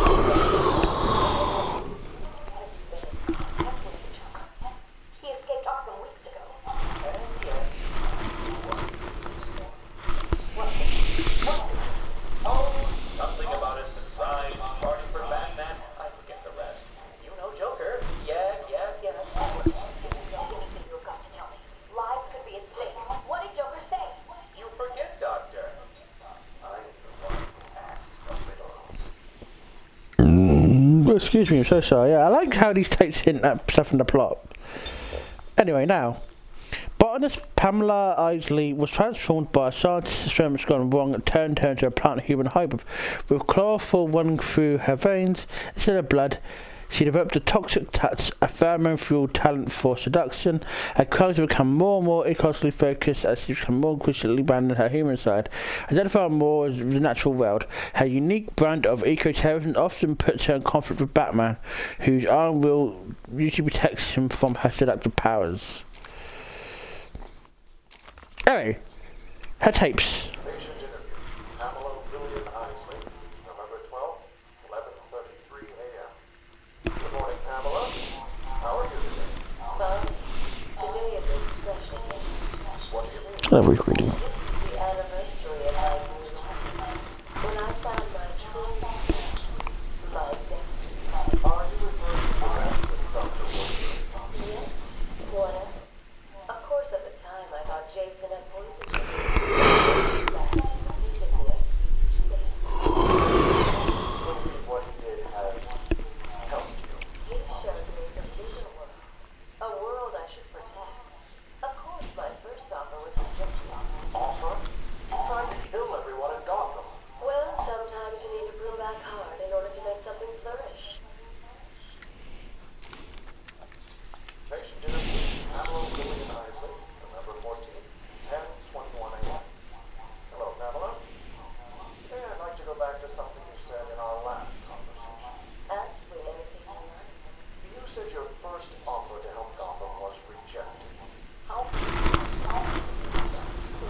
He escaped Arkham weeks ago. and yet. Oh, something about a surprise party for Batman. I forget the rest. You know Joker. Yeah. Edward, if you know anything, you've got to tell me. Lives could be at stake. What did Joker say? You forget, Doctor. I'm the one who asks the riddles. Excuse me, I'm so sorry. Yeah, I like how these tapes hint at stuff in the plot. Anyway, now. Botanist Pamela Isley was transformed by a scientist's experiments gone wrong and turned her into a plant-human hybrid. With chlorophyll running through her veins instead of blood, she developed a toxic touch, a pheromone-fueled talent for seduction, and crimes have become more and more ecologically focused as she became more increasingly abandoned her human side. Identifying more as the natural world, her unique brand of eco-terrorism often puts her in conflict with Batman, whose iron will usually protects him from her seductive powers. Anyway, her tapes. Patient interview. Pamela William Isley, November 12th, 11:33 a.m. Good morning, Pamela. How are you today? Fine. Today is a special day. What do you mean? Every reading. This is the anniversary of my years when I found my true my destiny. Are you referring to the match with Dr. Wilson? Yes, what else? Of course, at the time, I thought Jason had poisoned me. Believe what he did has helped you. He showed me the bigger world, a world I should protect. Of course, my first offer was rejected. Offer? You tried to kill everyone in Gotham. Well, sometimes you need to pull back hard in order to make something flourish. Patient interview. Pamela William Isley, November 14th, 10:21 a.m. Hello, Pamela. Hey, I'd like to go back to something you said in our last conversation. Ask me anything you like. You said your first offer to help Gotham was rejected. How?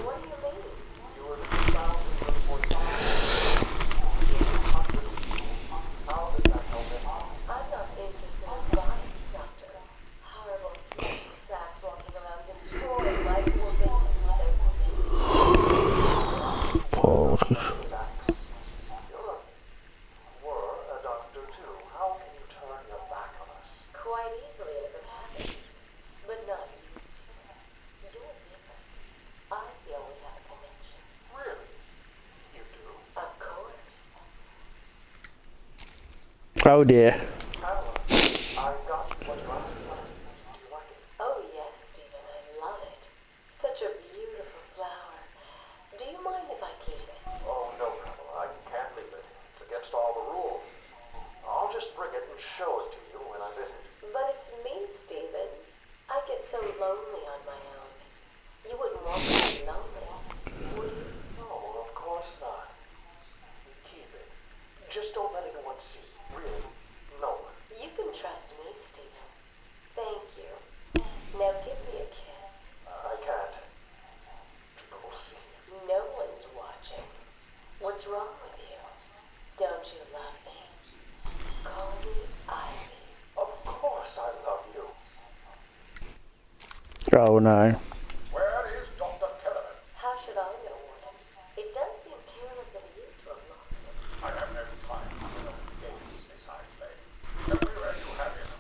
What do you mean? You were thousands of $45. How did that help him? I'm not interested in bodies, Doctor. Horrible sacks walking around destroying life will be Oh, Sachs. Were a doctor too. How can you turn your back on us? quite easily as it happens, but not used to. You're different. I feel we have a connection. Really? You do? Of course. oh dear. Pamela, I got you what you asked for. Do you like it? Oh yes, Stephen, I love it. Such a beautiful flower. Do you mind if I keep it? Oh, no, Pamela. I can't leave it. It's against all the rules. I'll just bring it and show it to you when I visit. But it's me, Stephen. I get so lonely on my own. You wouldn't want me to be lonely, would you? No, of course not. Keep it. Just don't let anyone see. Really. No one. You can trust me, Stephen. Thank you. Now give me a kiss. I can't. People will see. No one's watching. What's wrong with you? Don't you love me? Call me Ivy. Of course I love you. Oh no. Where is Dr. Kellerman? How should I know, Warden? It does seem careless of you to have lost him. I have no time for no games, Miss Isley. Everywhere you have him.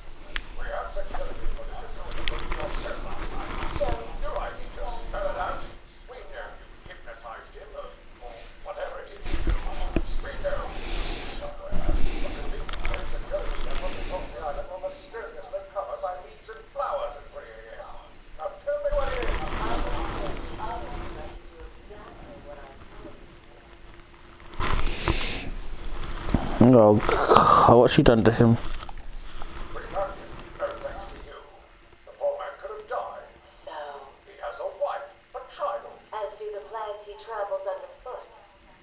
We have security for the facility for yourself. So, You're right, just spell it out. We know you hypnotized him, or whatever it is you do. We know. Somewhere, but the big place security and what they told the island were mysteriously covered by leaves and flowers at 3 a.m. Now tell me what it Oh, God, what's she done to him? We found him, and thanks to you, the poor man could have died. So, He has a wife, a child. as do the plants he travels underfoot.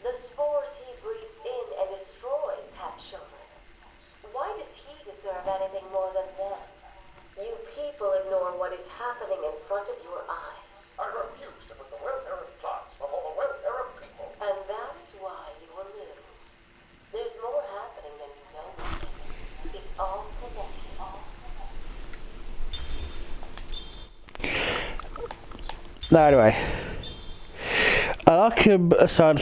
The spores he breathes in and destroys have children. Why does he deserve anything more than them? You people ignore what is happening in front of your eyes. I refuse to put the welfare of plants before the welfare of people. And that is why you will lose. There's more happening than you know. It's all connected. No, anyway. Arkham assigned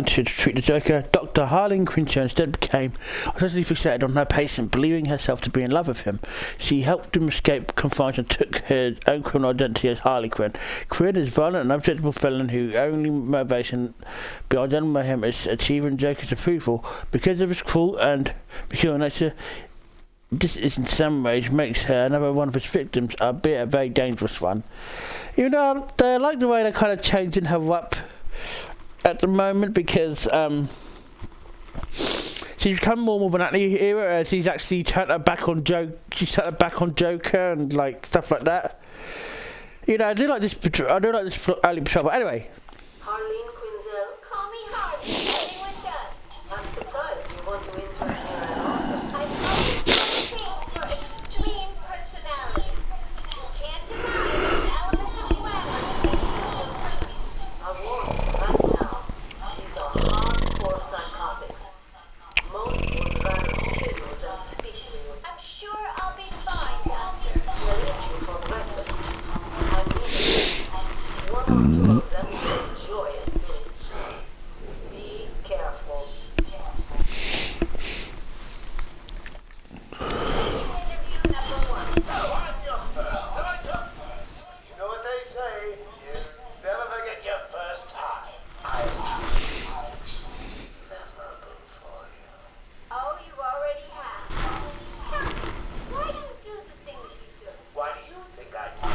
to treat the Joker. Dr. Harleen Quinter instead became obsessively fixated on her patient, believing herself to be in love with him. She helped him escape confinement and took her own criminal identity as Harley Quinn. Quinn is a violent and unpredictable villain whose only motivation beyond animal him is achieving Joker's approval. Because of his cruel and peculiar nature, this is in some ways makes her another one of his victims, albeit a very dangerous one. Even though I like the way they're kind of changing her up at the moment, because she's become more of an acne era. She's actually turned her back on Joker and like stuff like that. You know, I do like this early portrayal. But anyway, Harleen Quinzel, call me Harley. Everyone does. I'm surprised you want to intern here at Arkham. I've always had a thing for extreme personalities. You can't deny there's an element of glamour to this supervision. I warn you right now, these are hardcore psychotics. Most would rather kill than speak to you. I'm sure I'll be fine, Doctor. They'll eat you for breakfast. I mean it. One or two of them will enjoy it too. Be careful. Interview number 1. Oh, I'm your first. And I took first. You know what they say? You never forget your first time. Memorable for you. Oh, you already have. Tell me, why do you do the things you do? Why do you think I do?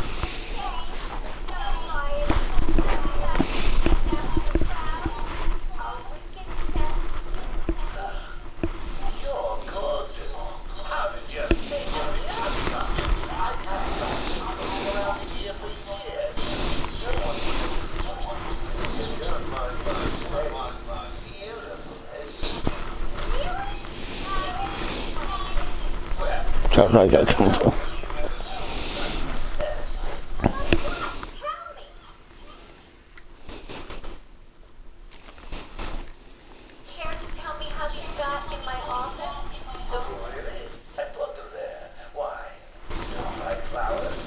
You're good. How did you think of it? I've had people around here for years. No one would have you don't mind what I say. Beautiful, I don't know where that comes from. Care to tell me how you got in my office? So really? I put them there. Why? You don't like flowers?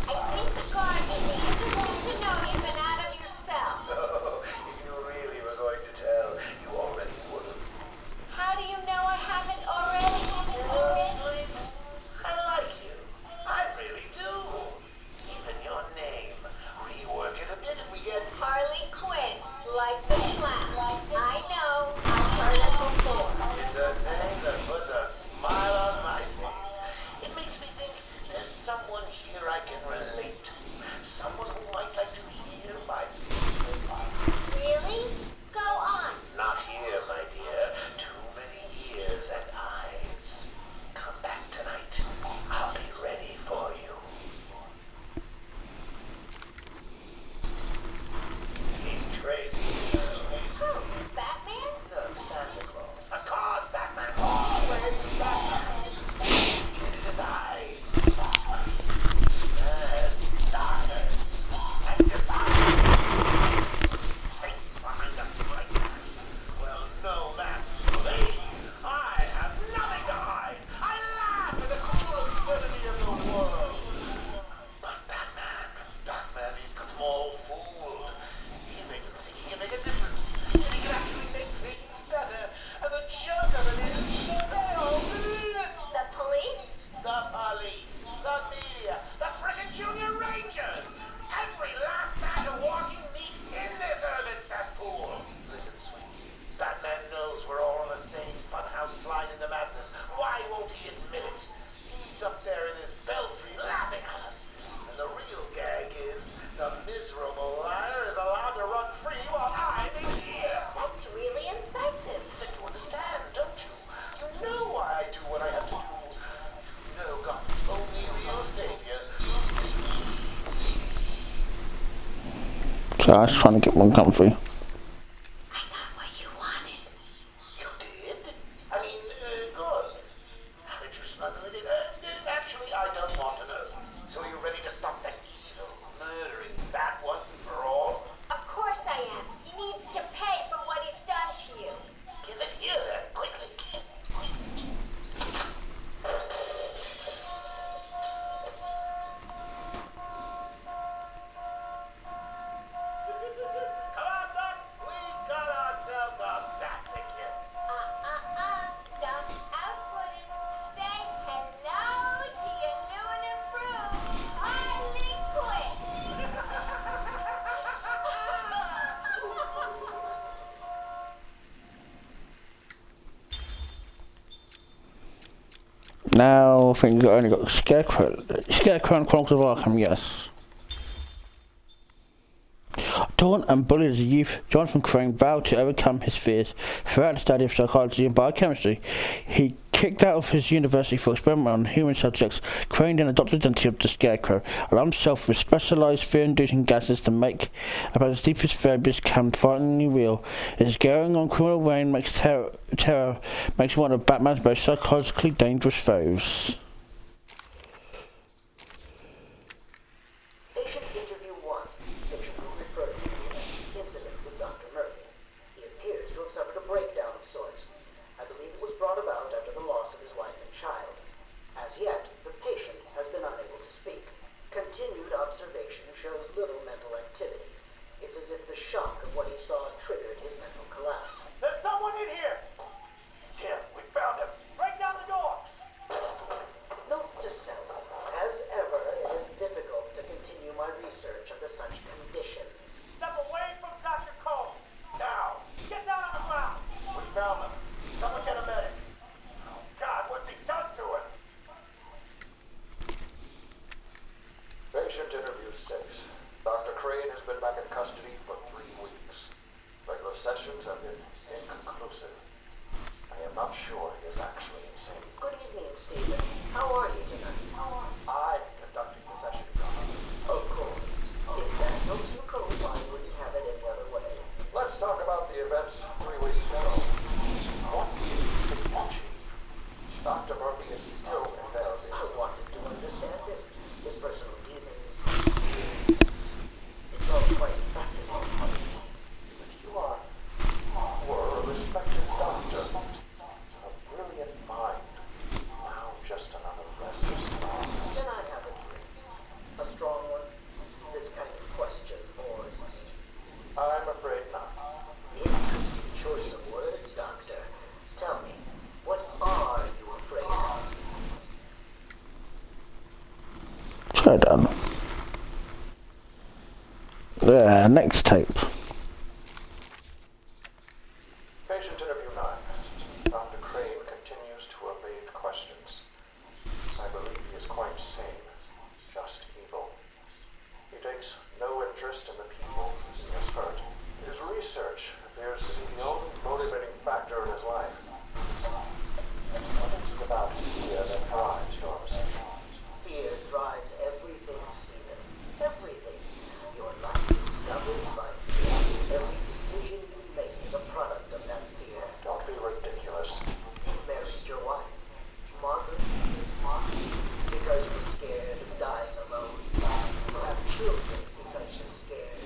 I think the gardener needs to know you've been out of your cell. Oh, if you really were going to tell, you already would have. How do you know I haven't already? Oh, sweet. I like you. I was trying to get one comfy. I got what you wanted. You did? I mean, good. How did you smuggle it in? Actually, I don't want to know. So you're ready to stop that evil, murdering bat once and for all? Of course I am. He needs to pay for what he's done to you. Give it here, quickly. Come on, Doc. We've got ourselves a bat to kill. Don't output it. Say hello to your new and improved Harley Quinn. Now I think you only got Scarecrow and Chronicles of Arkham, yes. Taunt and bullied as a youth, Jonathan Crane vowed to overcome his fears throughout the study of psychology and biochemistry. He kicked out of his university for experiment on human subjects. Crane then adopted the identity of the Scarecrow, allowed himself with specialized fear-inducing gases to make about his deepest phobias come frighteningly real. His going on criminal reign makes terror makes him one of Batman's most psychologically dangerous foes. Patient interview 1. Patient who referred to the incident with Dr. Murphy. He appears to have suffered a breakdown of sorts. I believe it was brought about after the loss of his wife and child. As yet, the patient has been unable to speak. Continued observation shows little mental activity. It's as if the shock of what he saw triggered his mental collapse. There's someone in here. Jim, we found him. Break down the door. Note to self. As ever, it is difficult to continue my research under such conditions. Step away from Dr. Combs. Now, Get down on the ground. we found them. Someone get a medic. Oh, God, what's he done to him? Patient interview 6. Dr. Crane has been back in custody for 3 weeks. Regular sessions have been inconclusive. I am not sure he is actually insane. Good evening, Stephen. How are you tonight? I'm conducting the session, Your Honor. Of course. If that helps you cope, I wouldn't have it any other way. Let's talk about the events 3 weeks ago. What did he achieve? Dr. Murphy is still in therapy. I wanted to understand it. His personal demons, it's all quite fascinating. But you were a respected doctor. A brilliant mind. Now just another restless mind. Then I have a dream. A strong one. This kind of question bores me. I'm afraid not. Interesting choice of words, Doctor. Tell me, what are you afraid of? So done. Next tape. Patient interview 9. Dr. Crane continues to evade questions. I believe he is quite sane, just evil. He takes no interest in the people he has hurt. His research appears to be the only motivating factor in his life. What is it about fear that drives your obsession? Fear drives everything, Stephen. Everything. Your life is governed by fear. Every decision you make is a product of that fear. Don't be ridiculous. You married your wife. Margaret is mine. Because you're scared of dying alone. You have children because you're scared.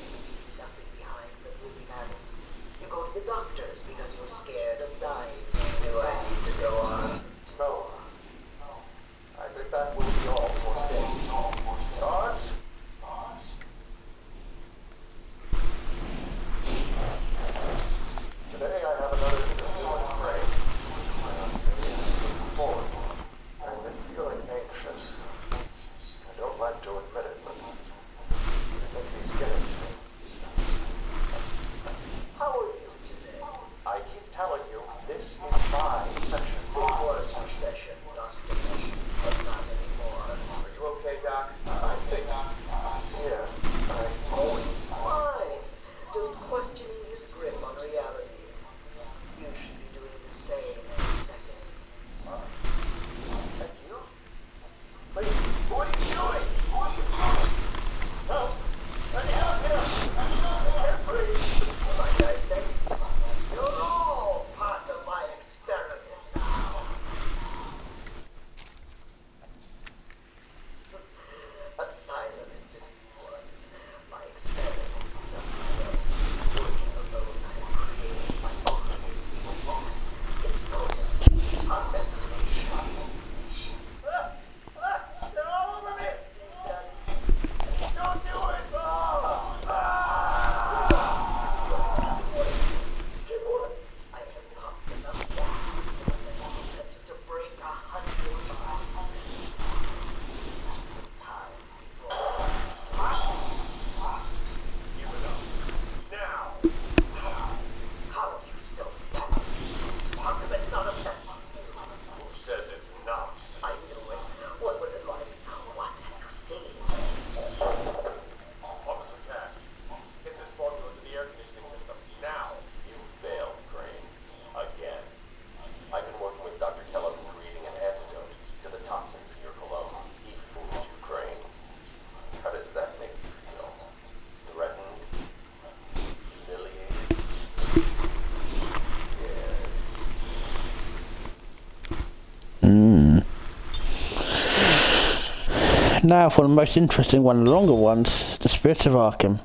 Now for the most interesting one, the longer ones, the Spirit of Arkham.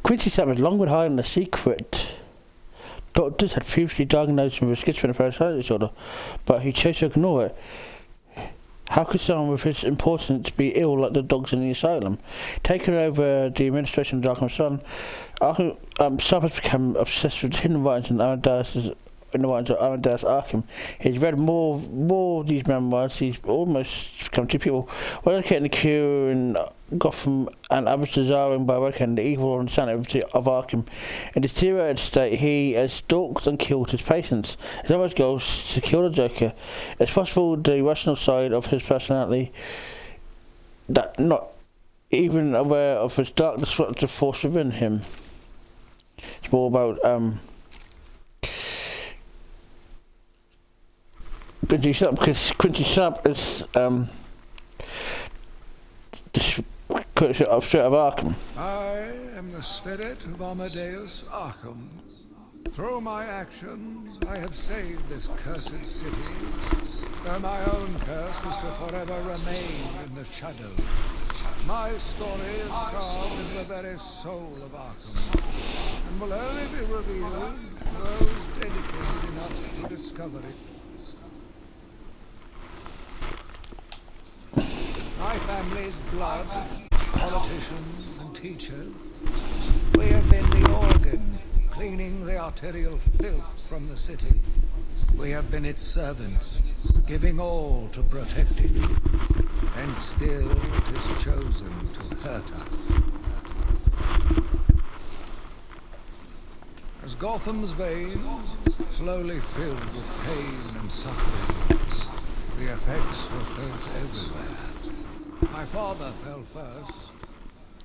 Quincy Summers, long been hiding a secret. Doctors had previously diagnosed him with schizophrenic personality disorder, but he chose to ignore it. How could someone with his importance be ill like the dogs in the asylum? Taking over the administration of Arkham's son, Summers became obsessed with hidden writings in the writings of Amadeus Arkham. He's read more of these memoirs. He's almost become two people. One locating the cure in Gotham and others desiring by working the evil and insanity of Arkham. In the deteriorated state, he has stalked and killed his patients. His other goal is to kill the Joker. It's possible the rational side of his personality, that not even aware of his dark destructive force within him. It's more about Quincy Sharp, because Quincy Sharp is the spirit of Arkham. I am the spirit of Amadeus Arkham. Through my actions, I have saved this cursed city, though my own curse is to forever remain in the shadows. My story is carved into the very soul of Arkham, and will only be revealed to those dedicated enough to discover it. My family's blood, politicians and teachers, we have been the organ cleaning the arterial filth from the city. We have been its servants, giving all to protect it. And still it is chosen to hurt us. As Gotham's veins slowly filled with pain and suffering, the effects were felt everywhere. My father fell first,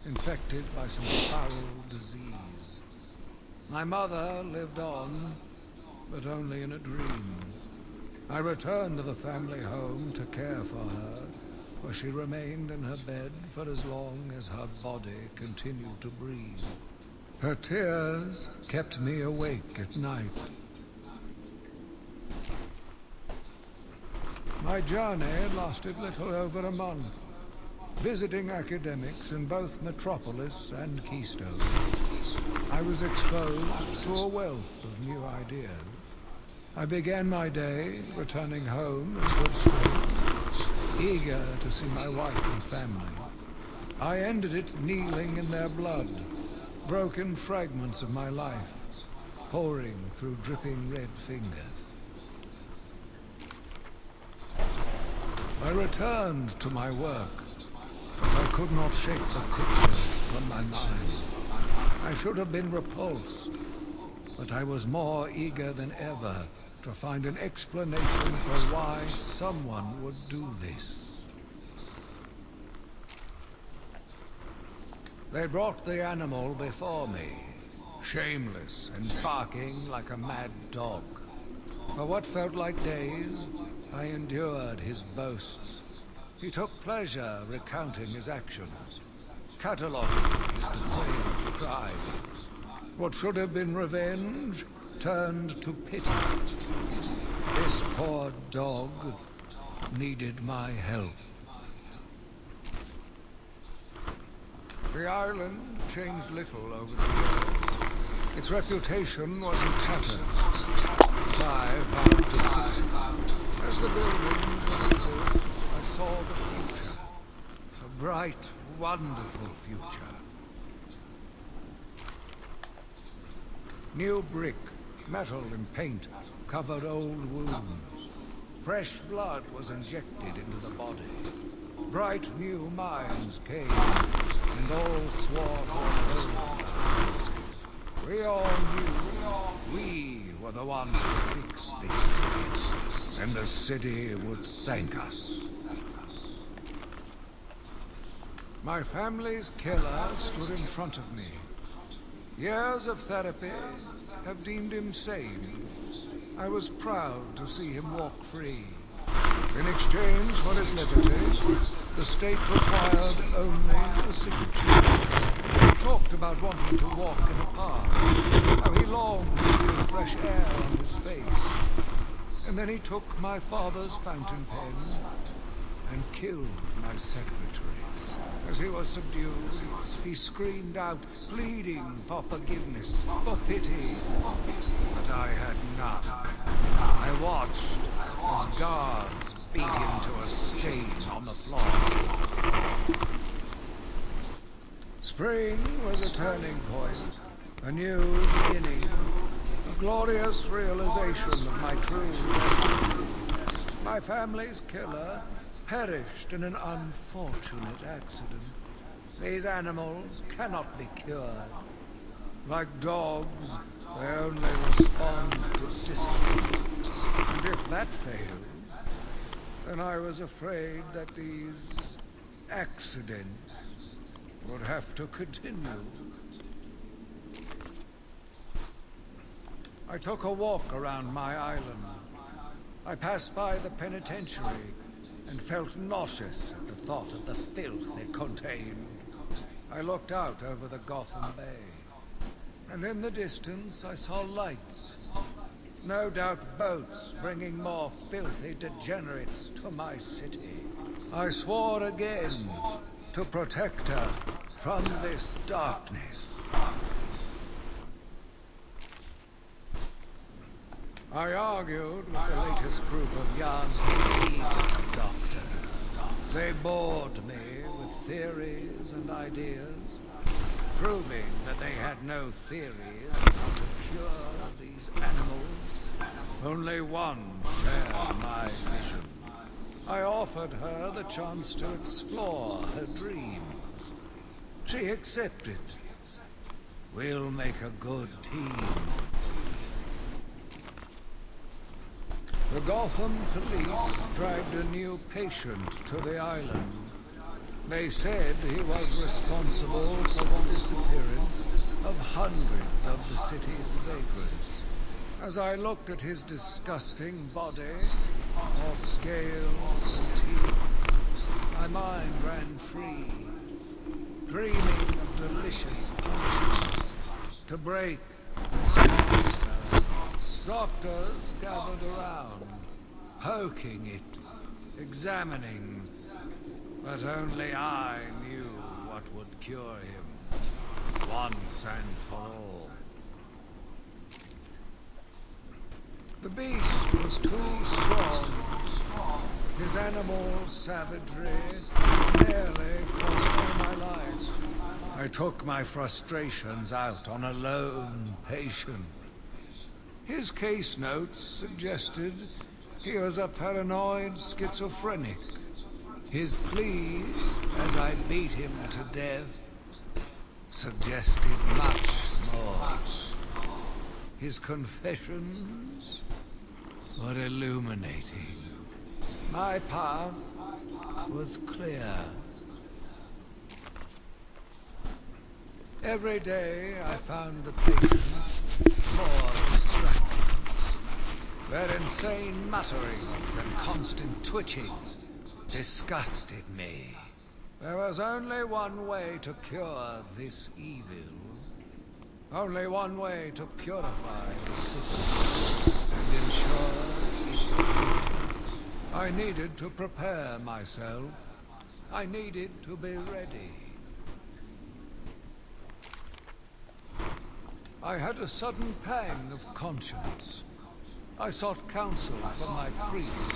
infected by some foul disease. My mother lived on, but only in a dream. I returned to the family home to care for her, where she remained in her bed for as long as her body continued to breathe. Her tears kept me awake at night. My journey lasted little over a month, visiting academics in both Metropolis and Keystone. I was exposed to a wealth of new ideas. I began my day returning home in good spirits, eager to see my wife and family. I ended it kneeling in their blood, broken fragments of my life, pouring through dripping red fingers. I returned to my work, but I could not shake the pictures from my mind. I should have been repulsed, but I was more eager than ever to find an explanation for why someone would do this. They brought the animal before me, shameless and barking like a mad dog. For what felt like days, I endured his boasts. He took pleasure recounting his actions, cataloguing his depraved crimes. What should have been revenge turned to pity. This poor dog needed my help. The island changed little over the years. Its reputation was in tatters, but I vowed to fix it. As the buildings were built, I saw the future. A bright, wonderful future. New brick, metal and paint covered old wounds. Fresh blood was injected into the body. Bright new minds came, and all swore to oppose. We all knew we were the ones to fix this city, and the city would thank us. My family's killer stood in front of me. Years of therapy have deemed him sane. I was proud to see him walk free. In exchange for his liberty, the state required only a signature. He talked about wanting to walk in a park, how he longed to feel fresh air on his face. And then he took my father's fountain pen and killed my secretaries. As he was subdued, he screamed out, pleading for forgiveness, for pity. But I had none. I watched as guards beat him to a stain on the floor. Spring was a turning point, a new beginning, a glorious realization of my true identity. My family's killer perished in an unfortunate accident. These animals cannot be cured. Like dogs, they only respond to discipline. And if that fails, then I was afraid that these accidents would have to continue. I took a walk around my island. I passed by the penitentiary and felt nauseous at the thought of the filth it contained. I looked out over the Gotham Bay, and in the distance I saw lights. No doubt boats bringing more filthy degenerates to my city. I swore again to protect her from this darkness. I argued with the latest group of young evil doctors. They bored me with theories and ideas, proving that they had no theories on how to cure these animals. Only one shared my vision. I offered her the chance to explore her dreams. She accepted. We'll make a good team. The Gotham police dragged a new patient to the island. They said he was responsible for the disappearance of hundreds of the city's vagrants. As I looked at his disgusting body, all scales and teeth, my mind ran free, dreaming of delicious punishments to break this monster. Doctors gathered around, poking it, examining, but only I knew what would cure him, once and for all. The beast was too strong. His animal savagery nearly cost me my life. I took my frustrations out on a lone patient. His case notes suggested he was a paranoid schizophrenic. His pleas, as I beat him to death, suggested much more. His confessions were illuminating. My path was clear. Every day I found the patient more distracted. Their insane mutterings and constant twitching disgusted me. There was only one way to cure this evil. Only one way to purify the city and ensure its future. I needed to prepare myself. I needed to be ready. I had a sudden pang of conscience. I sought counsel from my priest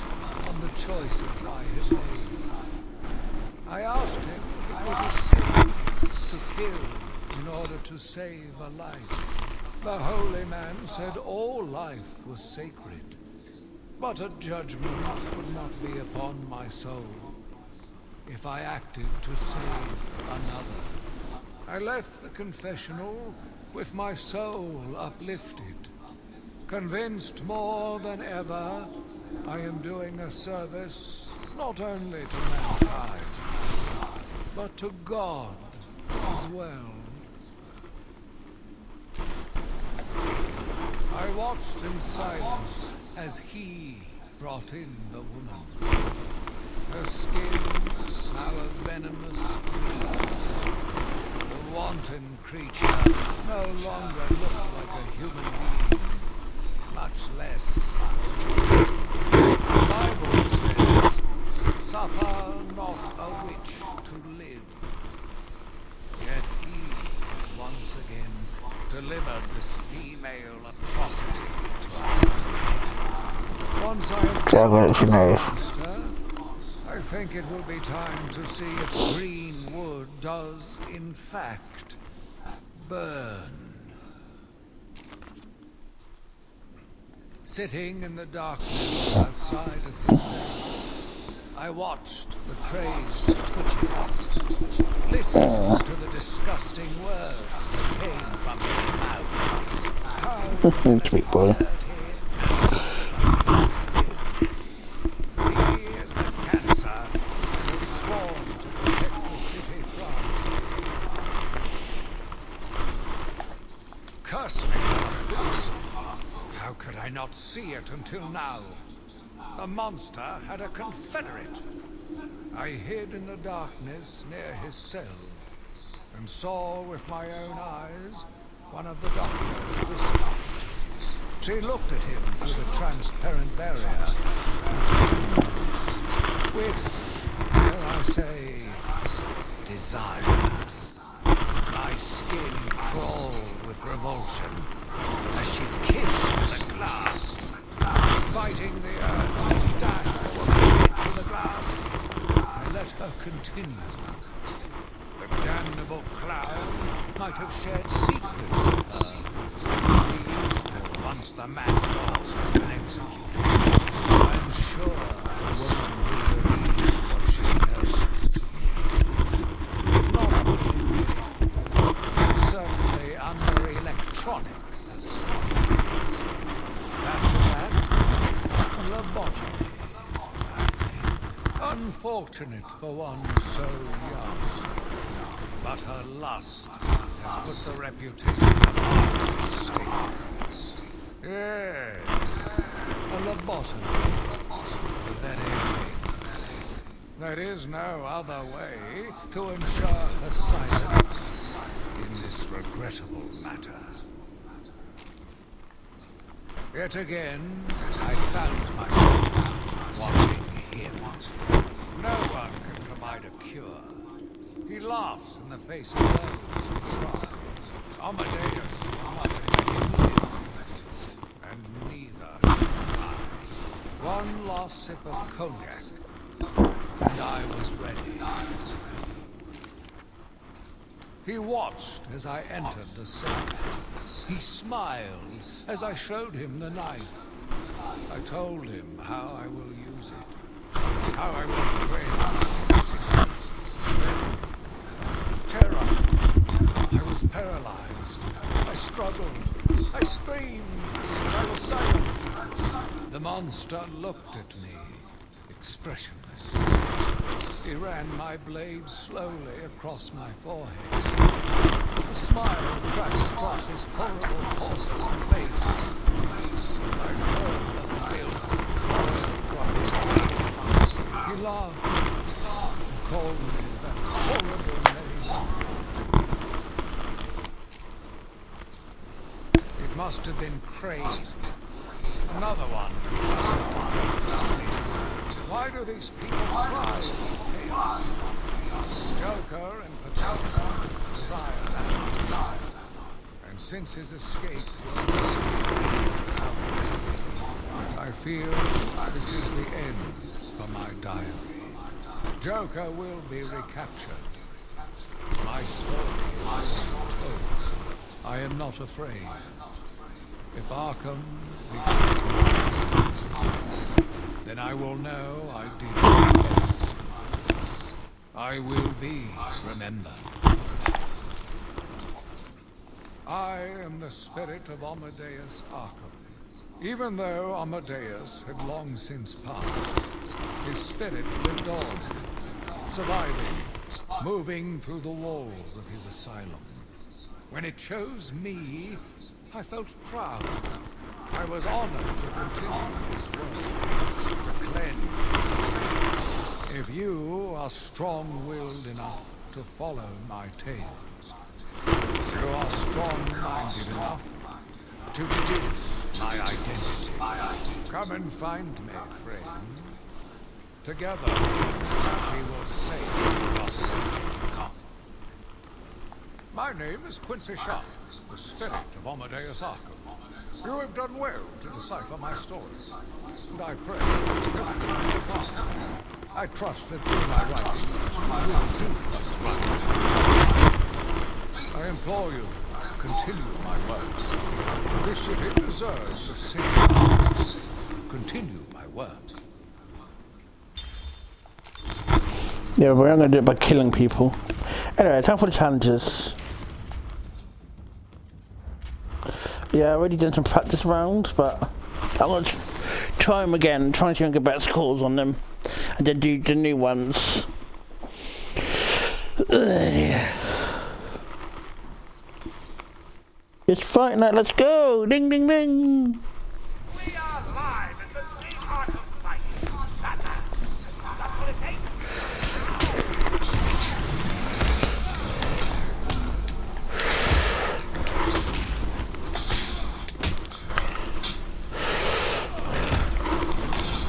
on the choices I had made. I asked him if it was a sin to kill in order to save a life. The holy man said all life was sacred, but a judgment would not be upon my soul if I acted to save another. I left the confessional with my soul uplifted, convinced more than ever I am doing a service not only to mankind, but to God as well. I watched in silence as he brought in the woman. Her skin sour venomous grease. Wanton creature no longer looked like a human being. much less. The Bible says, suffer not a witch to live. Yet he once again delivered this female atrocity to us. Once I have So I'm gonna let you know. monster, I think it will be time to see if green wood does, in fact, burn. Sitting in the darkness outside of his cell, I watched the crazed twitching, listening to the disgusting words that came from his mouth. How Sweet boy. he is the cancer I have sworn to protect the city from. Curse me for this. How could I not see it until now? The monster had a confederate. I hid in the darkness near his cell and saw with my own eyes one of the doctors whisper. She looked at him through the transparent barrier with, dare I say, desire. My skin crawled with revulsion as she kissed the glass, fighting the urge to dash a woman's head through the glass. I let her continue. The damnable clown might have shared secrets with her. Be useful once the mad dog has been executed. I'm sure the woman will believe what she knows to be. If not believing, certainly under electronic persuasion. After that, lobotomy. Unfortunate for one so young. But her lust has put the reputation of art at stake. Yes, a lobotomy. That is, there is no other way to ensure her silence in this regrettable matter. Yet again, I found myself watching him. No one can provide a cure. He laughs in the face of those who try. Amadeus will not let him live, and neither should I. One last sip of cognac, and I was ready. He watched as I entered the cell. He smiled as I showed him the knife. I told him how I will use it, how I will cleanse this city. Terror. I was paralyzed. I struggled. I screamed. I was silent. The monster looked at me, expressionless. He ran my blade slowly across my forehead. A smile crashed across his horrible porcelain face. I heard the filth boil from his mouth. He laughed and called me that horrible name. It must have been Crane. Another one. Why do these people cry for chaos? Joker in particular desire that. And since his escape, I feel this is the end for my diary. Joker will be recaptured. My story is told. I am not afraid. If Arkham becomes then I will know I did my best. I will be remembered. I am the spirit of Amadeus Arkham. Even though Amadeus had long since passed, his spirit lived on, surviving, moving through the walls of his asylum. When it chose me, I felt proud. I was honored to continue his work, to cleanse his city. If you are strong-willed enough to follow my tales, you are strong-minded enough to deduce my identity. Come and find me, friend. Together, we will save Gotham. My name is Quincy Sharp, the spirit of Amadeus Arkham. You have done well to decipher my stories, and I pray I trust that through my writings you will do what is right. I implore you, continue my work. This city deserves a safe place. Continue my work. Yeah, we're not going to do it by killing people. Anyway, time for the challenges. Yeah, I already done some practice rounds, but I'm going to try them again, try and see if I can get better scores on them, and then do the new ones. Yeah. It's Friday night, let's go! Ding, ding, ding! We are live at the big Arkham fight. Batman. That's what it takes.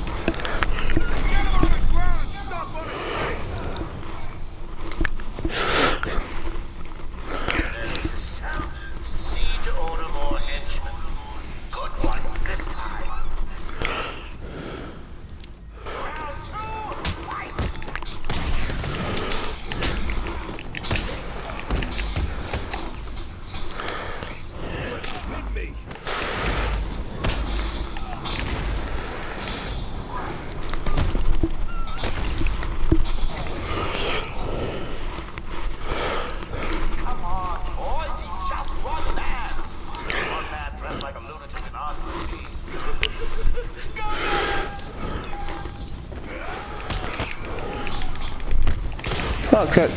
Get him on the ground. Stop on his feet. There's a sound. Need to order more henchmen. Good ones this time. Round two, fight! With me. Come on, boys, he's just one man. One man dressed like a lunatic in Asylum. Go Oh, kick.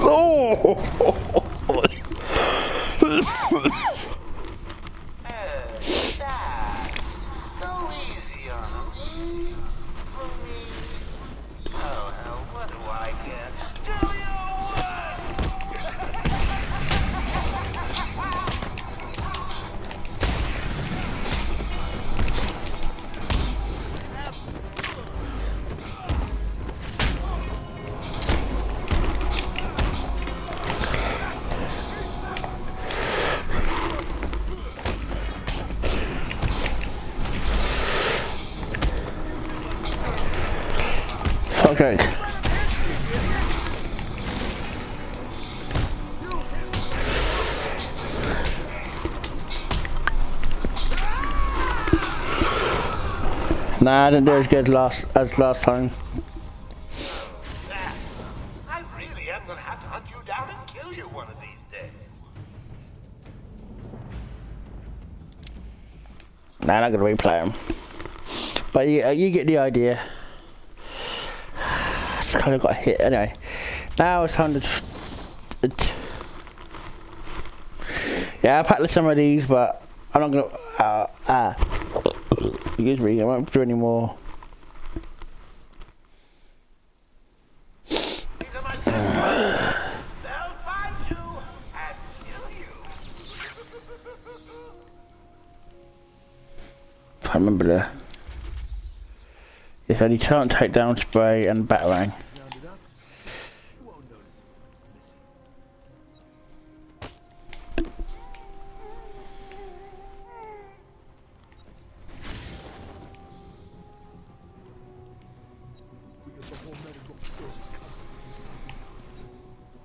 Oh! Dad, go easy on him. For me. Oh, hell, what do I care? Do Okay. Nah, I didn't do as good as last time. that? I really am gonna have to hunt you down and kill you one of these days. Nah, I'm not gonna replay them. But yeah, you get the idea. It's kind of got hit anyway. Now it's time to. Yeah, I practiced some of these, but I'm not gonna. Excuse me, I won't do any more. These are my sisters. They'll find you and kill you. I remember the. It's only chant takedown spray and batarang.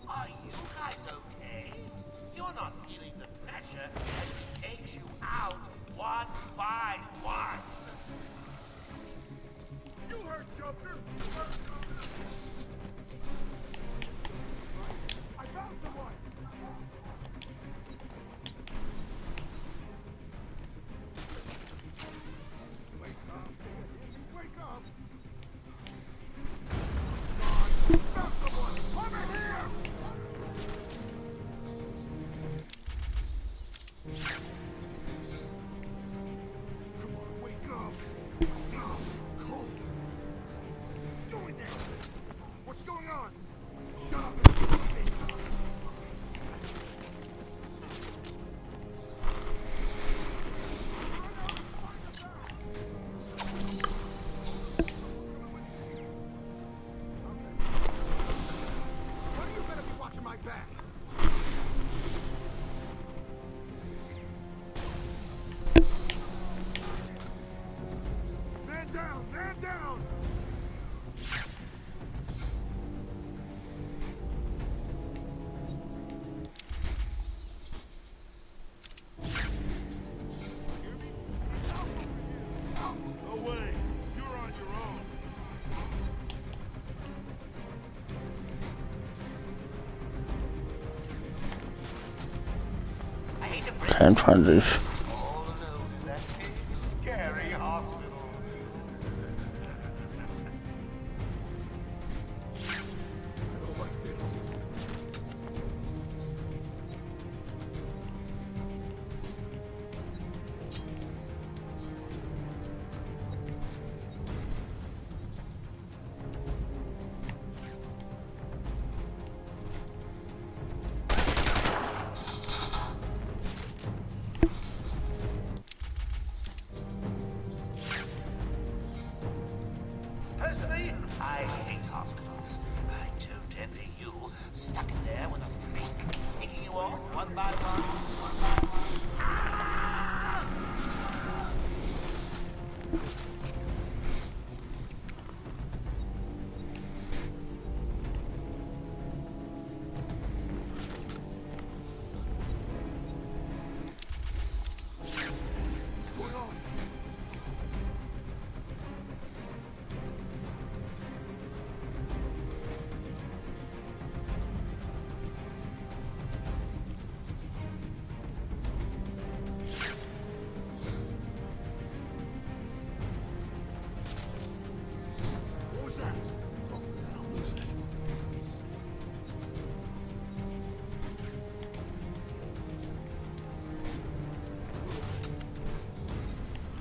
Are you guys okay? You're not feeling the pressure as he takes you out one by one. You heard, Joker. 10 transies. All alone in that scary hospital. Personally, I hate hospitals. I don't envy you, stuck in there with a freak, picking you off one by one.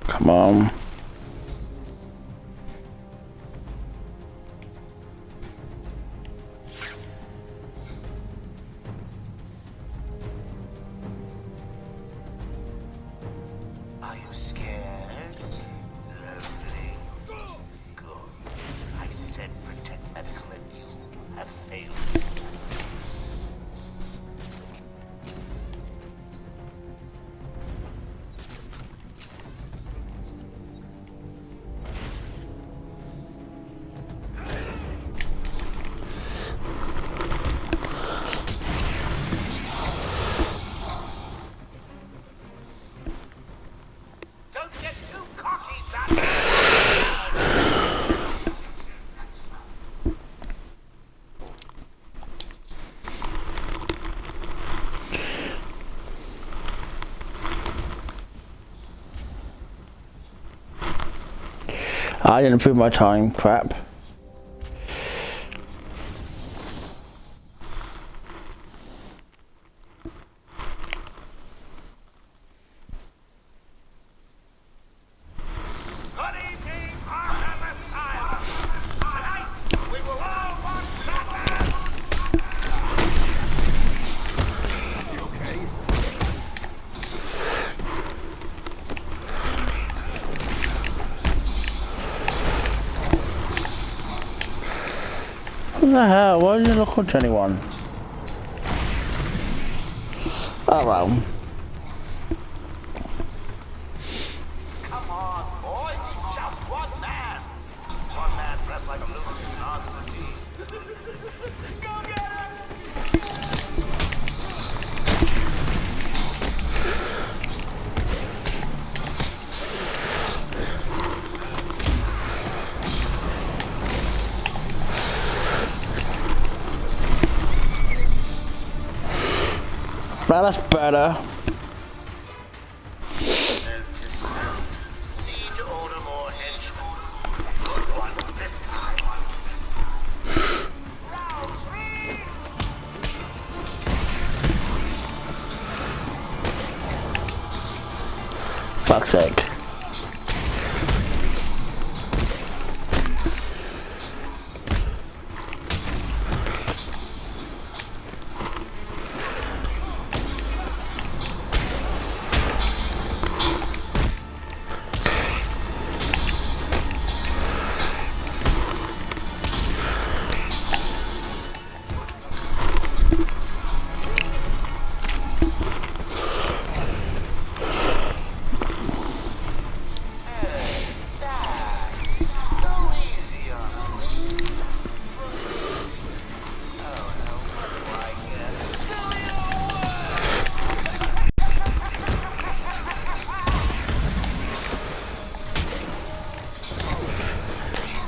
Come on. Are you scared? Lovely. Good. I said protect excellent. You have failed. Don't get too cocky, Batman! I didn't prove my time. Crap. Good evening, Arkham Asylum! Tonight, we will all want Batman! You okay? What the hell? Why didn't you look at anyone? Oh well. Come on, boys, he's just one man. One man dressed like a lunatic Constantine. Go get him! Well, that's better. Need to order more henchmen. Good ones this time. Round three! Fuck's sake.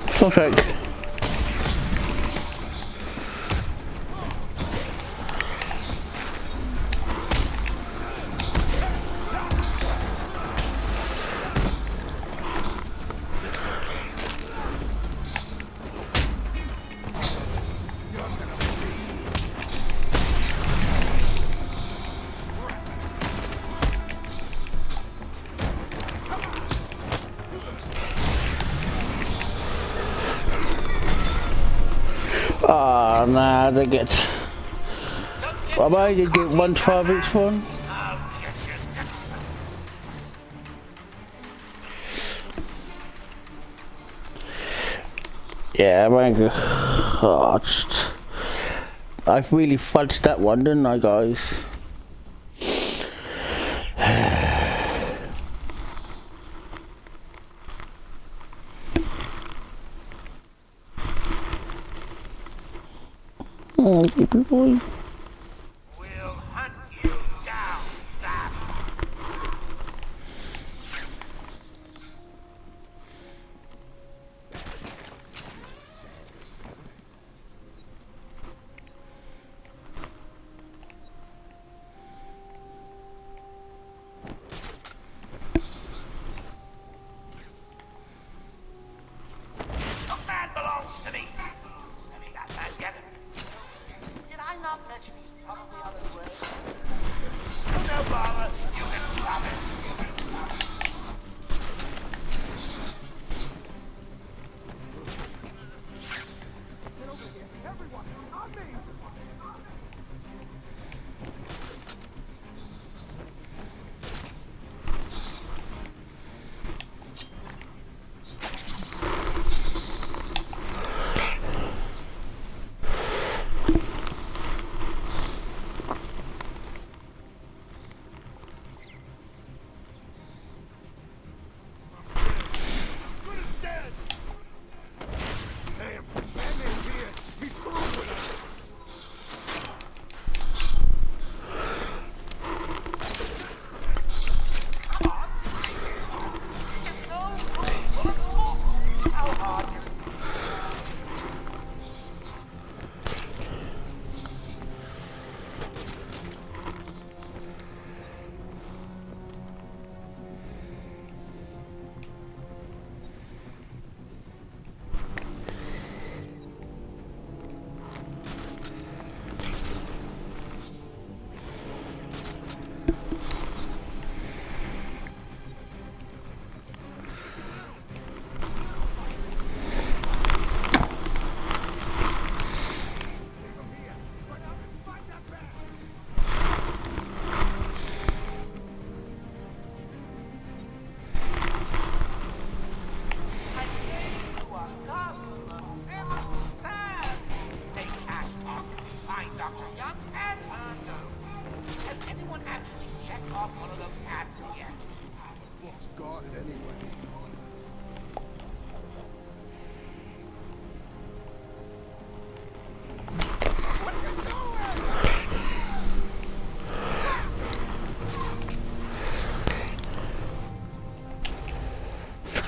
Fuck's sake. Oh nah, they get. What am I? They get 112 each one? Yeah, I'm angry. Oh, I've really fudged that one, didn't I, guys? Oh, baby boy. We'll hunt you down, Sam. The man belongs to me. Let me that man get him. Did I not mention he's probably on his way? No bother. You can stop it. Get over here. Everyone, on me.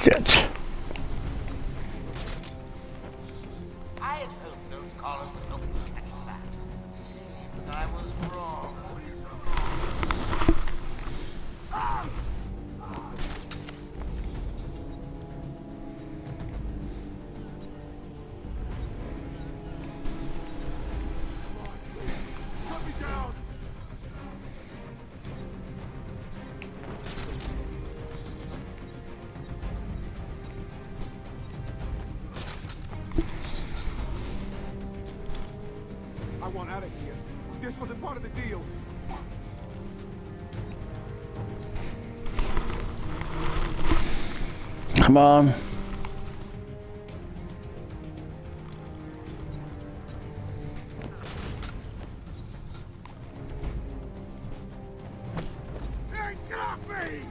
Shit. I had hoped those callers would help me catch that. Seems I was wrong. Put me down! I want out of here. This wasn't part of the deal. Come on. Hey, get off me!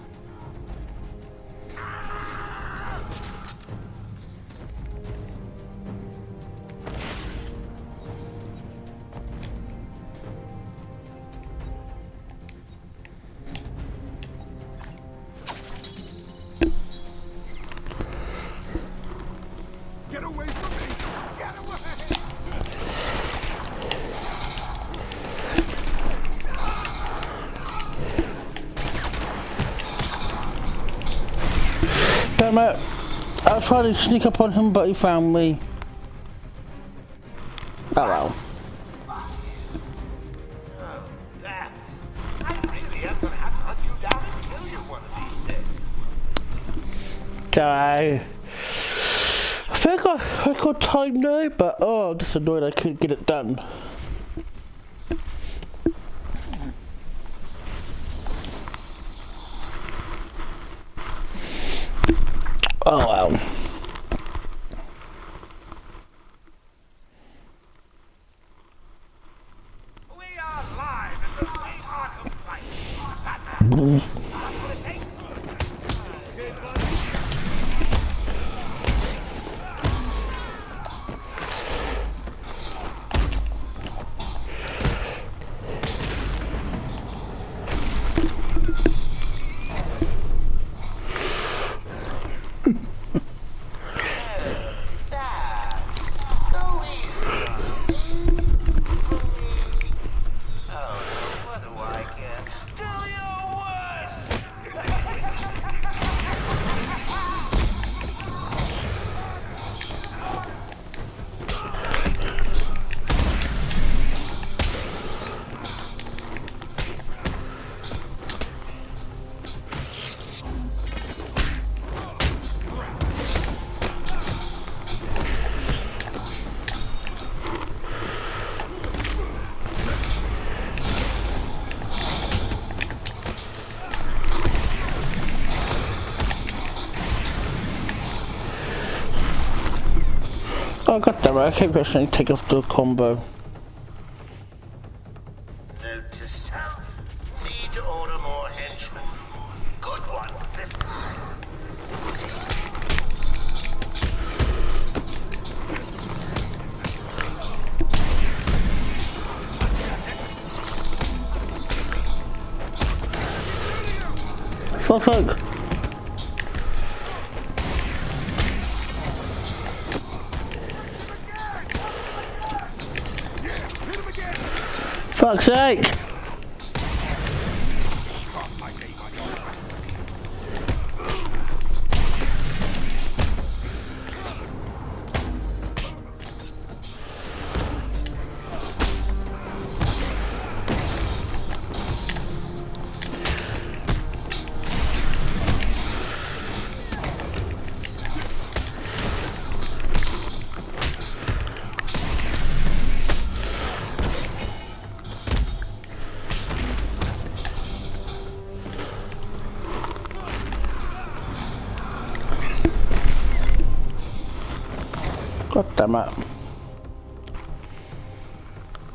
Get away from me! Get away! Damn it. I was trying to sneak up on him, but he found me. Oh well. That's... I really am gonna have to hunt you down and kill you one of these days. I think I got time now, but oh, I'm just annoyed I couldn't get it done. Oh well. We are live in the main Arkham fight. Batman. That's what it takes. Go easy on me. Oh no, what do I get? Do your worst! Oh god damn it, I keep actually take off the combo. Note to self. Need to order more henchmen. Good ones this time. Fuck. Fuck's sake! God damn it.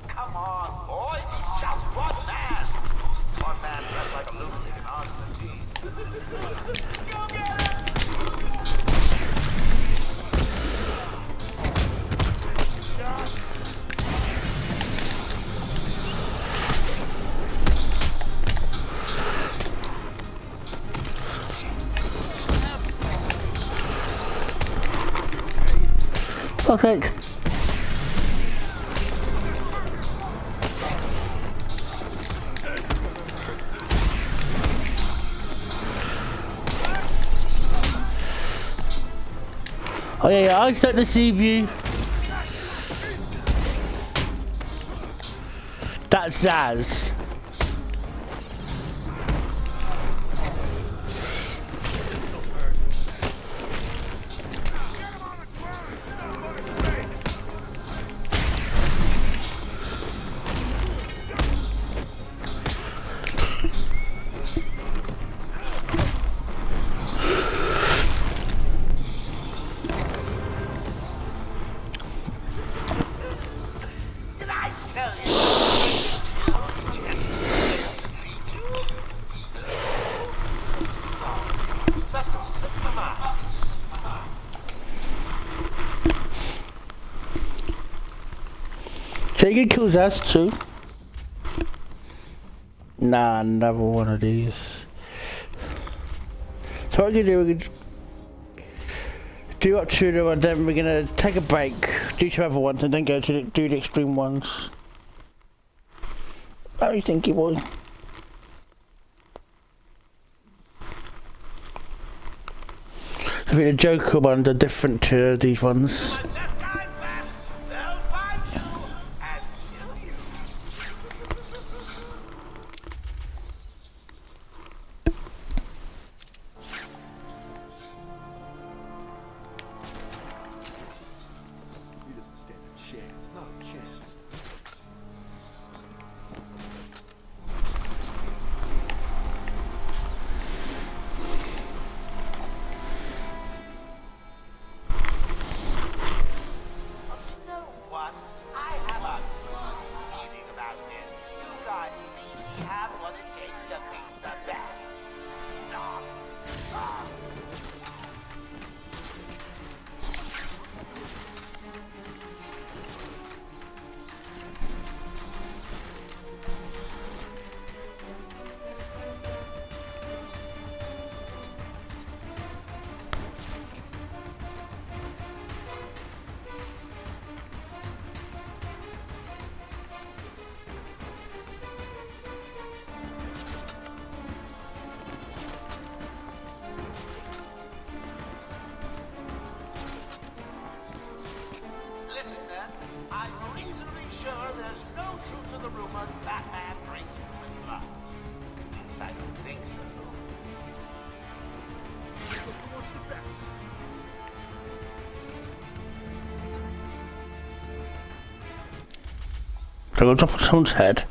Come on, boys, he's just one man. One man dressed like a lunatic in Arkham. Go get him! Fuck's sake. Oh yeah, I set the sea view. That's Zaz. Did I tell you? That'll slip my mind. So you can kill Zaz too. Nah, another one of these. So what we can do, we can do up to them, and then we're gonna take a break, do some other ones, and then go to do the extreme ones. How do you think it was? I think the Joker ones are different to these ones. When this guy's back, they'll find you and kill you. So I'll drop on someone's head.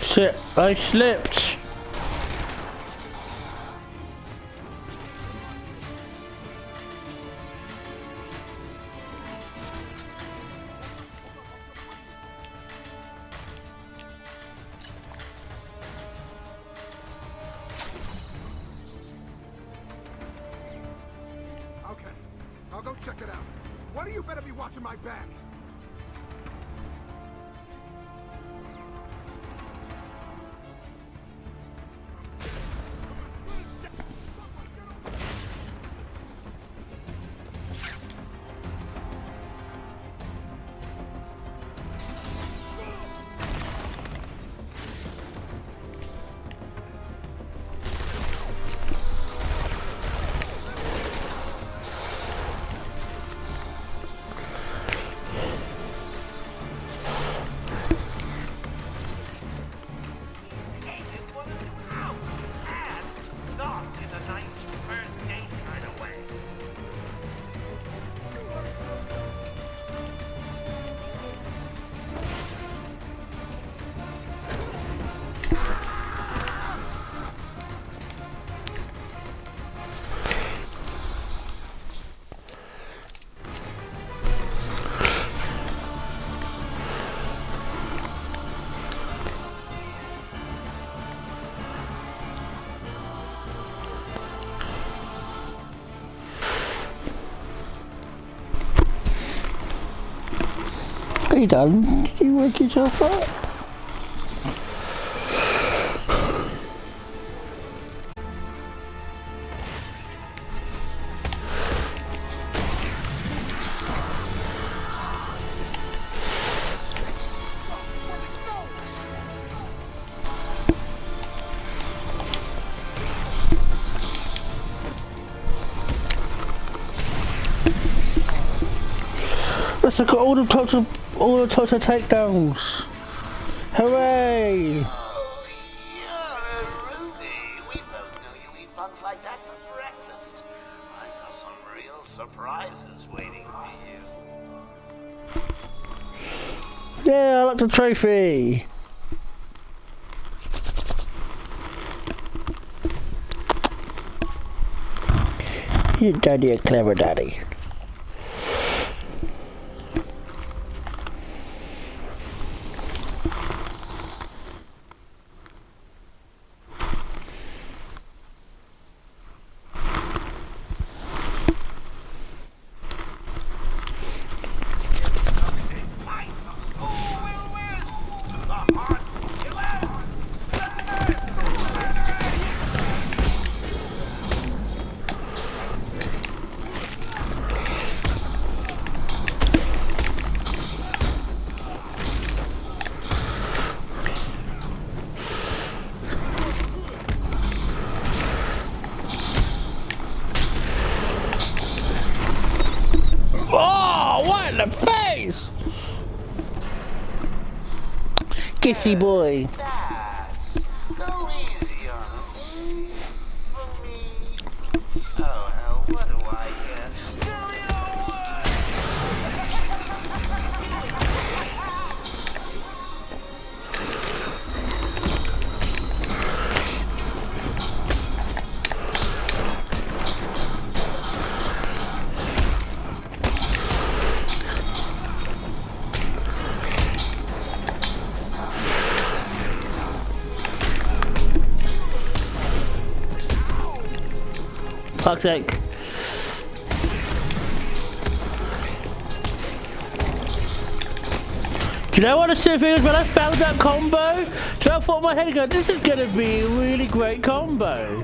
Shit, I slipped. Okay, I'll go check it out. One of you better be watching my back. Hey darling, did you work yourself up? Let's look at all the total takedowns. Hooray! Oh, you're a Rudy. We both know you eat bugs like that for breakfast. I've got some real surprises waiting for you. Yeah, I like the trophy. Your daddy a clever daddy. Face! Kissy boy. That's so easy on me. For me. Oh, hell, what do I get? Fuck's sake. Do you know what the shit feels when I found that combo? So I thought in my head, go, this is gonna be a really great combo.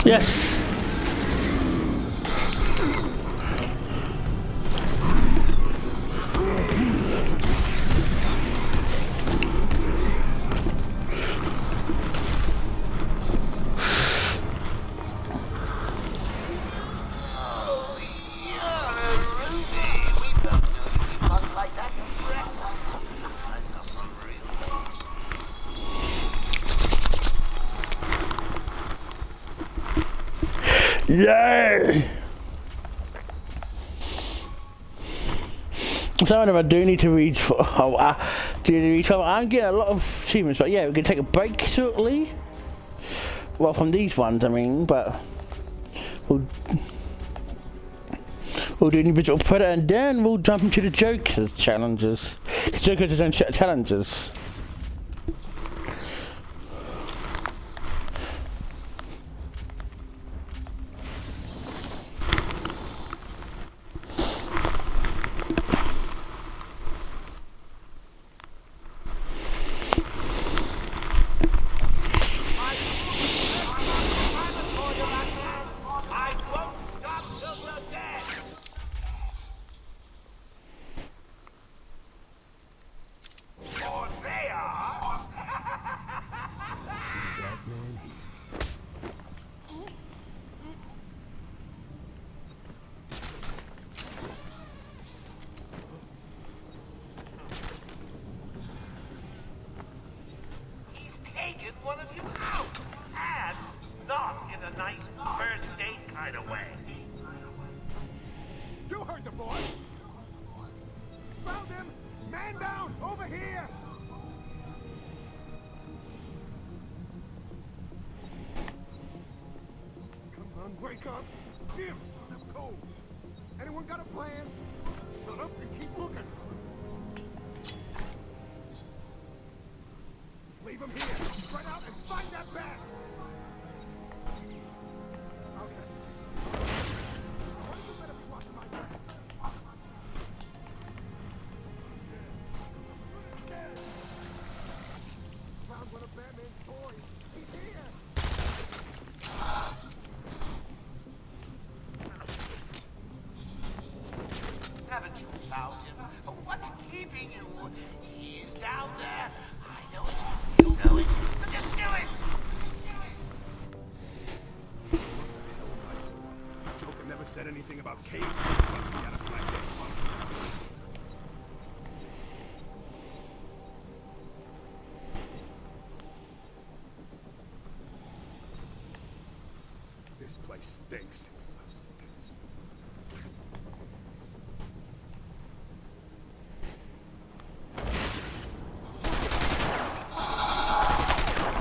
Yes. Yay! So I do need to read for. Oh, do need to read for. I'm getting a lot of achievements, but yeah, we're gonna take a break shortly. Well, from these ones, I mean, but we'll do individual predator, and then we'll jump into the Joker's challenges. Joker's his own set of challenges. I won't stop till you're dead! Or they are! He's taken one of you out! And not in a nice first date kind of way. You heard the boy. Found him. Man down. Over here. Come on, wake up. Jim, it's cold. Anyone got a plan? Shut up and keep looking. Leave him here. Spread out and find that bag. Okay. You better be watching my back. Found one of Batman's toys. He's here. Haven't you found him? What's keeping you? He's down there. I know it. You know it. Just do it. Joker never said anything about caves. Must be out of plastic. This place stinks.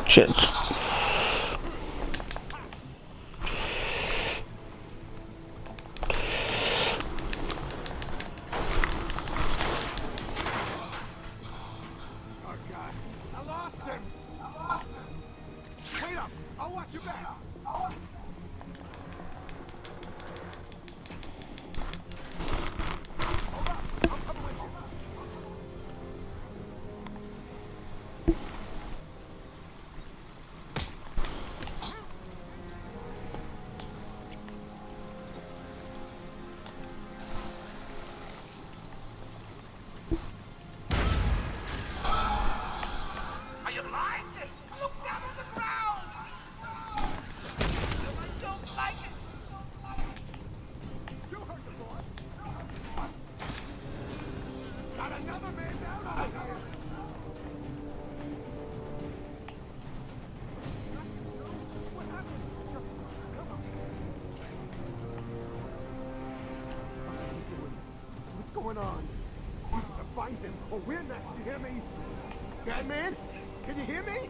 Shit. Oh God! I lost him. Wait up! I'll watch your back. Hold up! I'm coming with you. Are you blind? Look down on the ground. I don't like it. You heard the boy. Got another man down over here. What happened? Come on. What's going on? We need to find him, or we're next. You hear me? Batman? Can you hear me?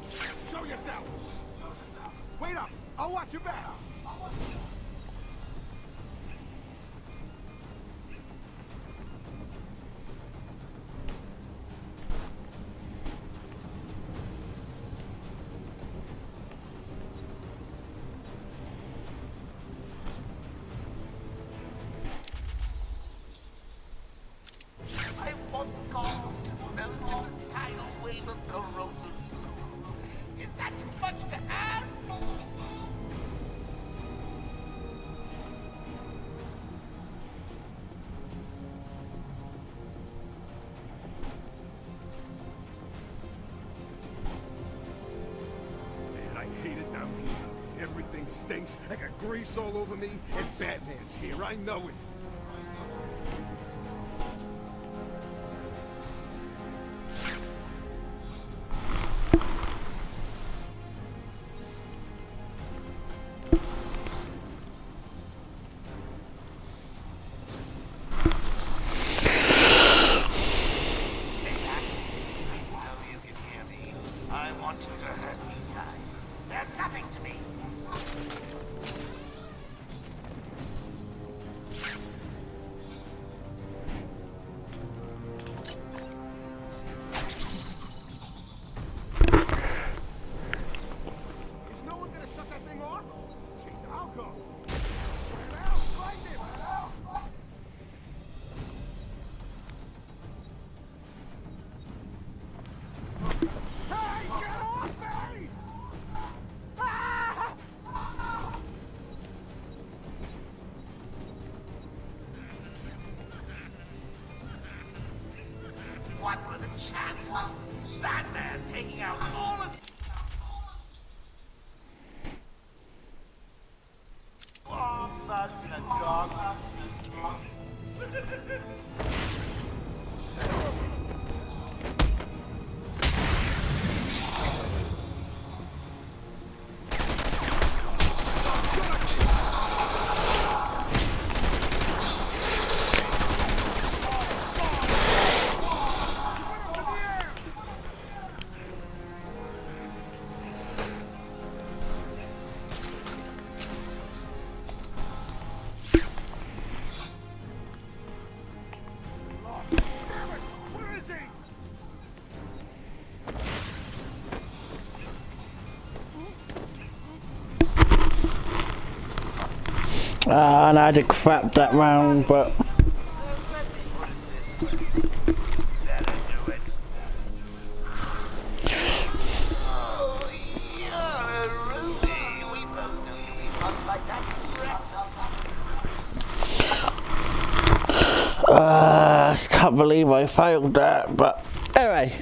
Show yourself. Wait up. I'll watch your back. I want gold to melt in the tidal wave of corrosive. Is that too much to ask? Everything stinks. I got grease all over me, and Batman's here. I know it. What were the chances? Batman taking out all of... Oh, such a dog. And I had to crap that round, but I can't believe I failed that. But anyway,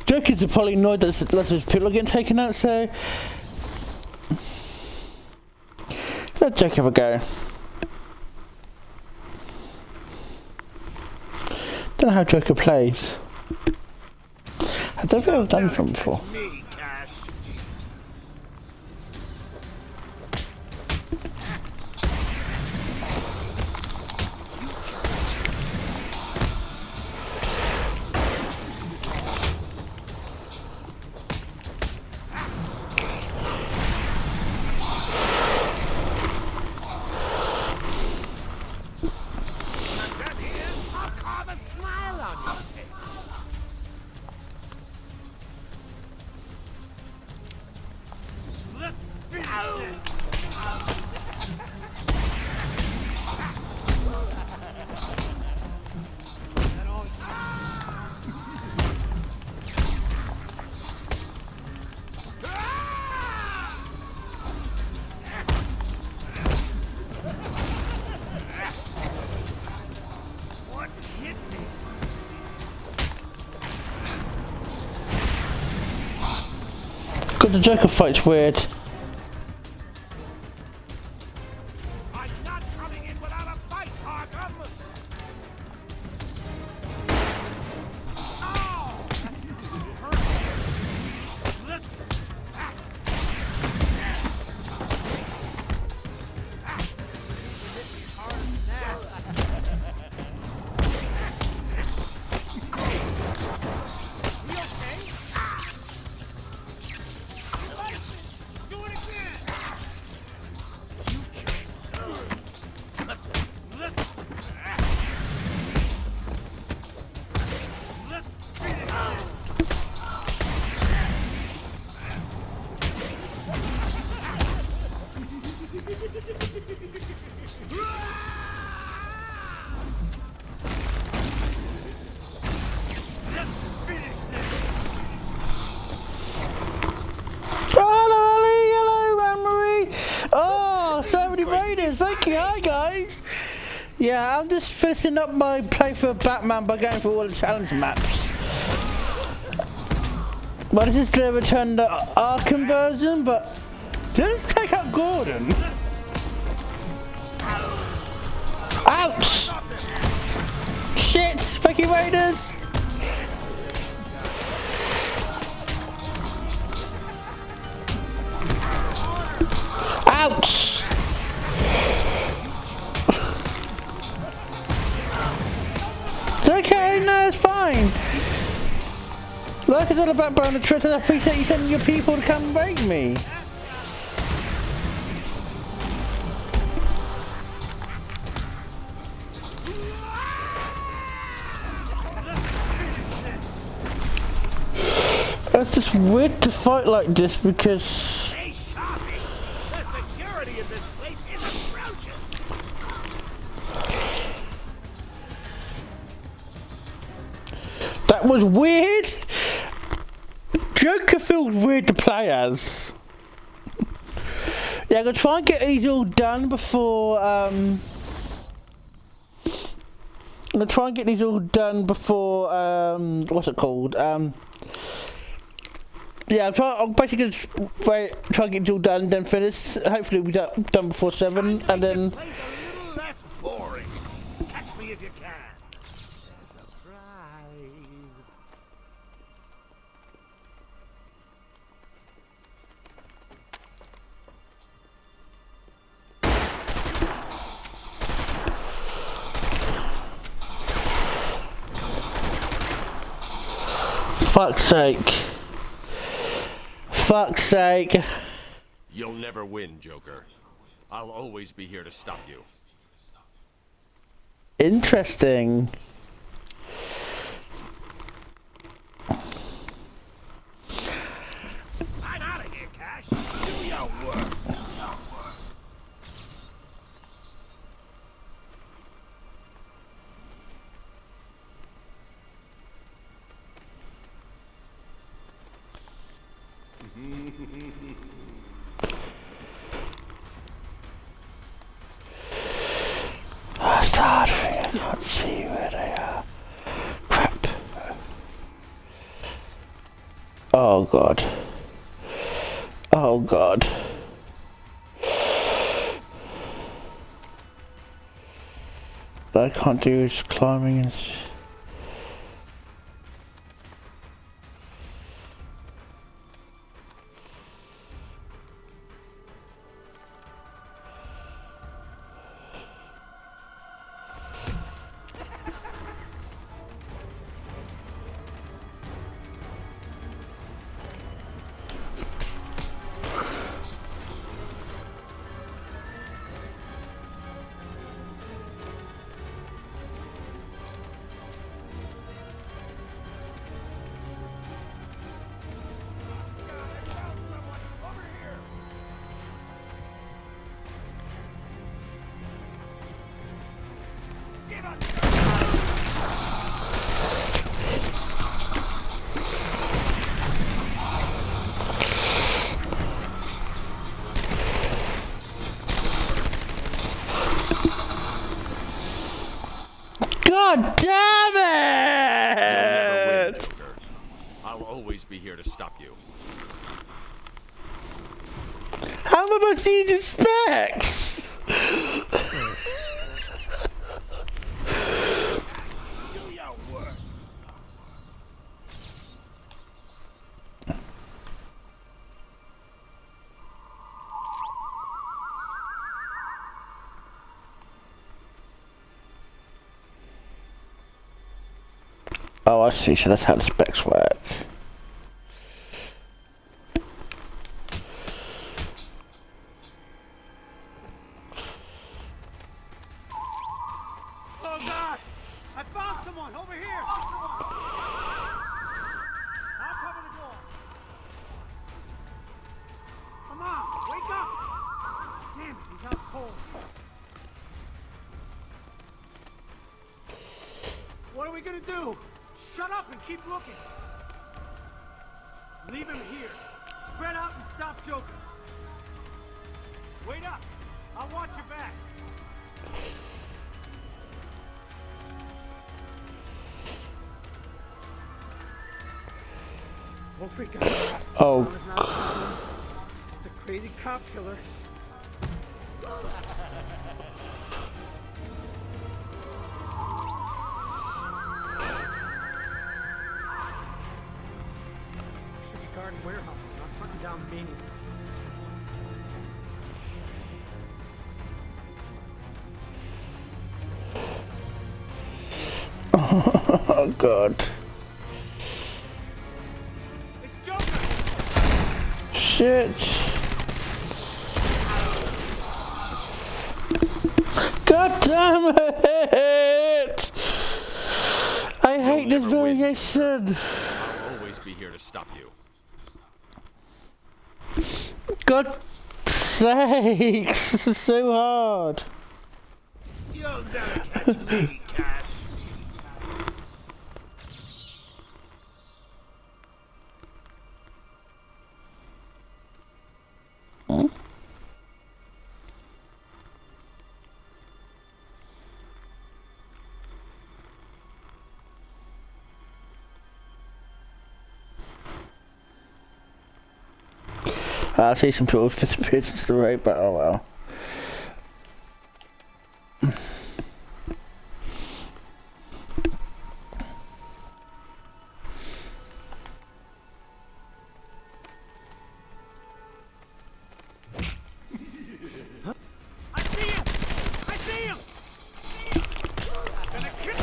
Joker's are probably annoyed that lots of people are getting taken out, so let Joker have a go. Don't know how Joker plays. I don't think I've done this one before. Me, Cash. God, the Joker fight's weird. I'm not coming in without a fight, Arkham! Ow! Let's... Thank you, hi guys. Yeah, I'm just finishing up my playthrough of Batman by going through all the challenge maps. But this is the return to Arkham version, but let's take out Gordon. Ouch! Shit! Thank you, Raiders! Ouch! It's okay, no, it's fine. Like I said about Bonner Trent, I appreciate you sending your people to come raid me. It's just weird to fight like this because... Hey, Sharpie! The security in this place is atrocious! That was weird! Joker feels weird to play as. Yeah, I'm gonna try and get these all done before, I'm gonna try and get these all done before, what's it called? Yeah, I'm basically gonna try and get it all done, then finish. Hopefully we'll be done before 7, and then... Place a little less boring. Catch me if you can. Surprise. Fuck's sake. Fuck's sake. You'll never win, Joker. I'll always be here to stop you. Interesting. I'm out of here, Cash. Do your work. It's hard for me, I can't see where they are. Crap. Oh god. Oh god. What I can't do is climbing and... God damn it! Joker. I'll always be here to stop you. How am I supposed to use his specs? Do your work. Oh, I see, so that's how the specs work. Oh God! I found someone over here! I'll cover the door. Come on, wake up! Damn it, he's out cold. What are we gonna do? Shut up and keep looking. Leave him here. Spread out and stop Joker. Wait up. I'll watch your back. Don't freak out. Oh, Mom is not a problem. Just a crazy cop killer. Should be guarding warehouses, not hunting down maniacs. oh God. It's Joker! Shit. God damn it! I hate this never win. variation. I'll always be here to stop you. God sakes, this is so hard. You'll never catch me, Cash. I see some tools disappeared into the right, but oh well. I see him! I see him! Gonna kill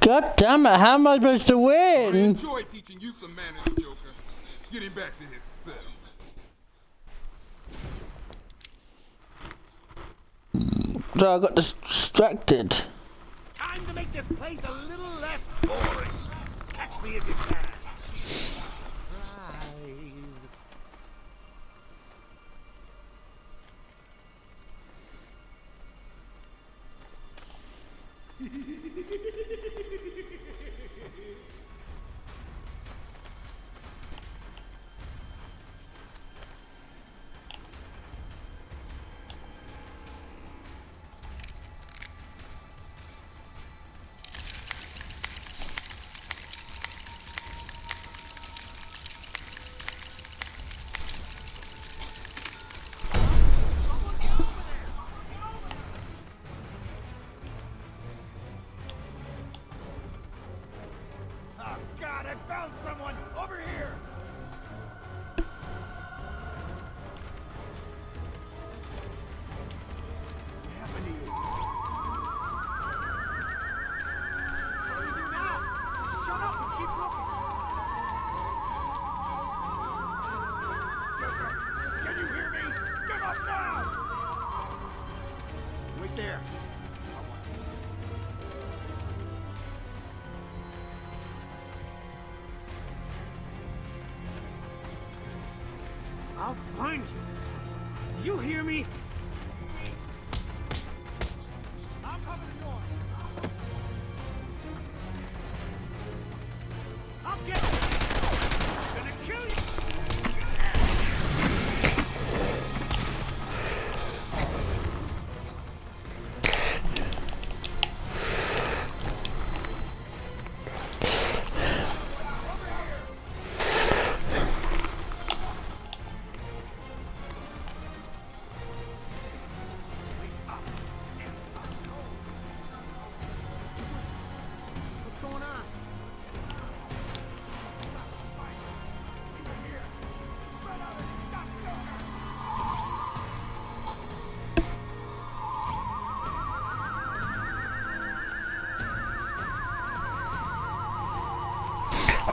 God damn it, how am I supposed to I win? enjoy teaching you some manners, Joker. Get him back to his cell. So I got distracted. Time to make this place a little less boring. Catch me if you can. Surprise. Oh God, I found someone! Over here! What happened to you? What do we do now? Shut up and keep looking! Joker, can you hear me? Give up now! Wait there. I'll find you. You hear me? I'll cover the door. I'll get you. I'm gonna kill you. What's going on?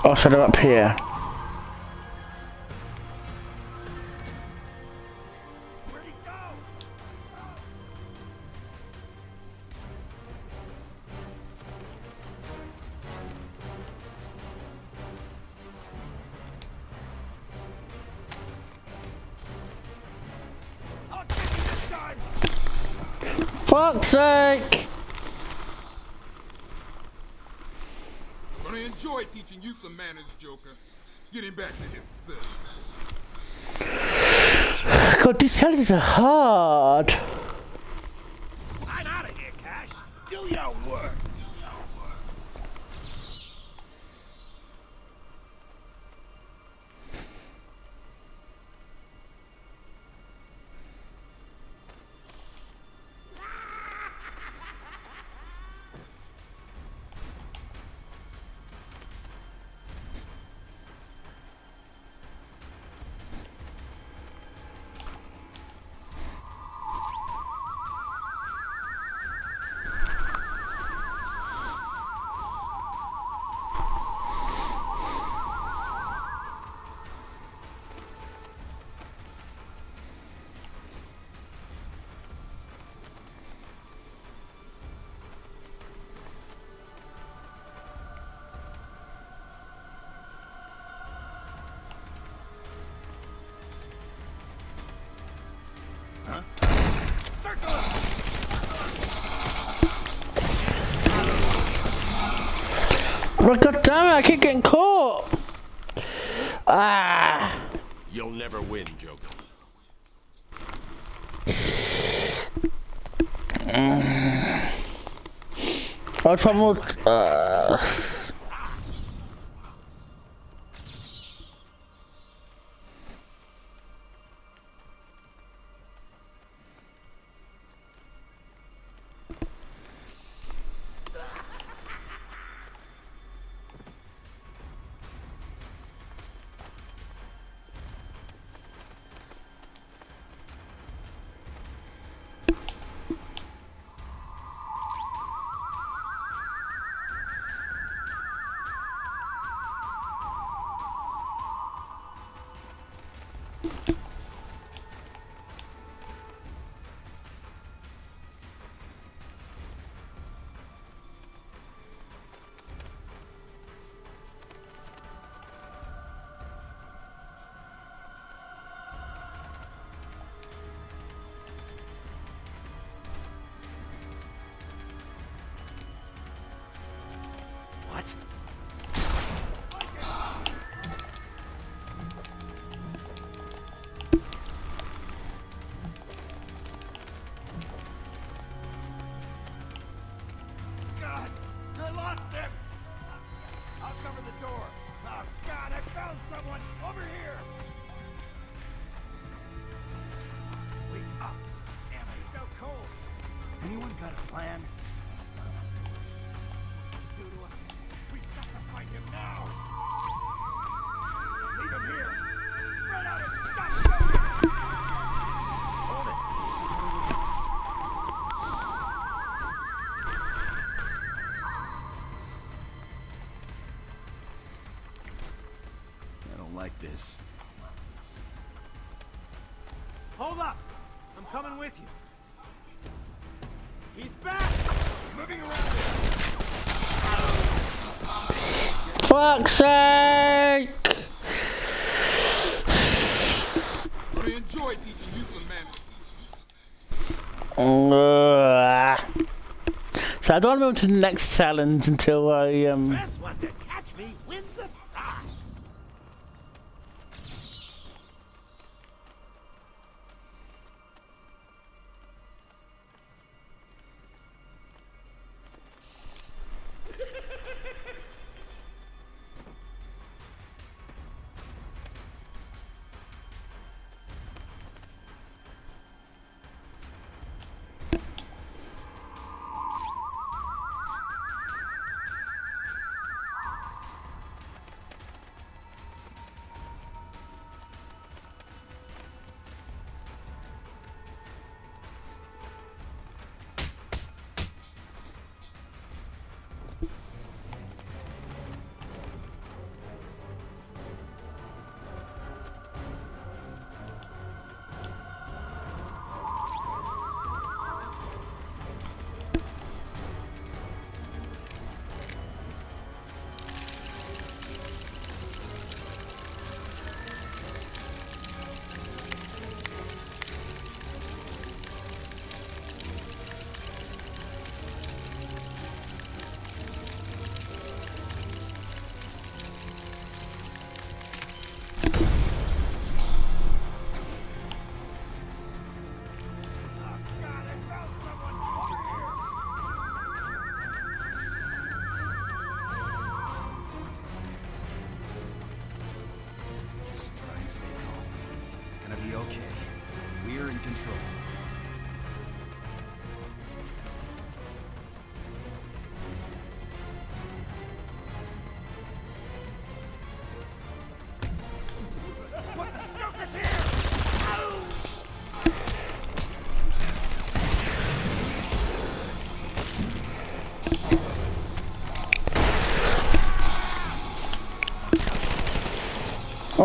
Oh, so they're up here. Where'd he go? I'll get you this time. Fuck's sake! I'm gonna enjoy teaching you some manners, Joker. Get him back to his cell. God, these challenges are hard. I'm out of here, Cash. Do your worst. Oh, God damn it, I keep getting caught. Ah. You'll never win, Joker. I'll try more. What? God, I lost him. I'll cover the door. Oh God, I found someone over here. Wake up. Damn it, he's so cold. Anyone got a plan? Do to us. We've got to find him now. Leave him here. Spread out and stop shooting. Hold it. I don't like this. Hold up. I'm coming with you. He's back. Moving around. Fuck's sake! I enjoy teaching you some manners. So I don't want to move to the next challenge until I Best one to catch me wins a prize.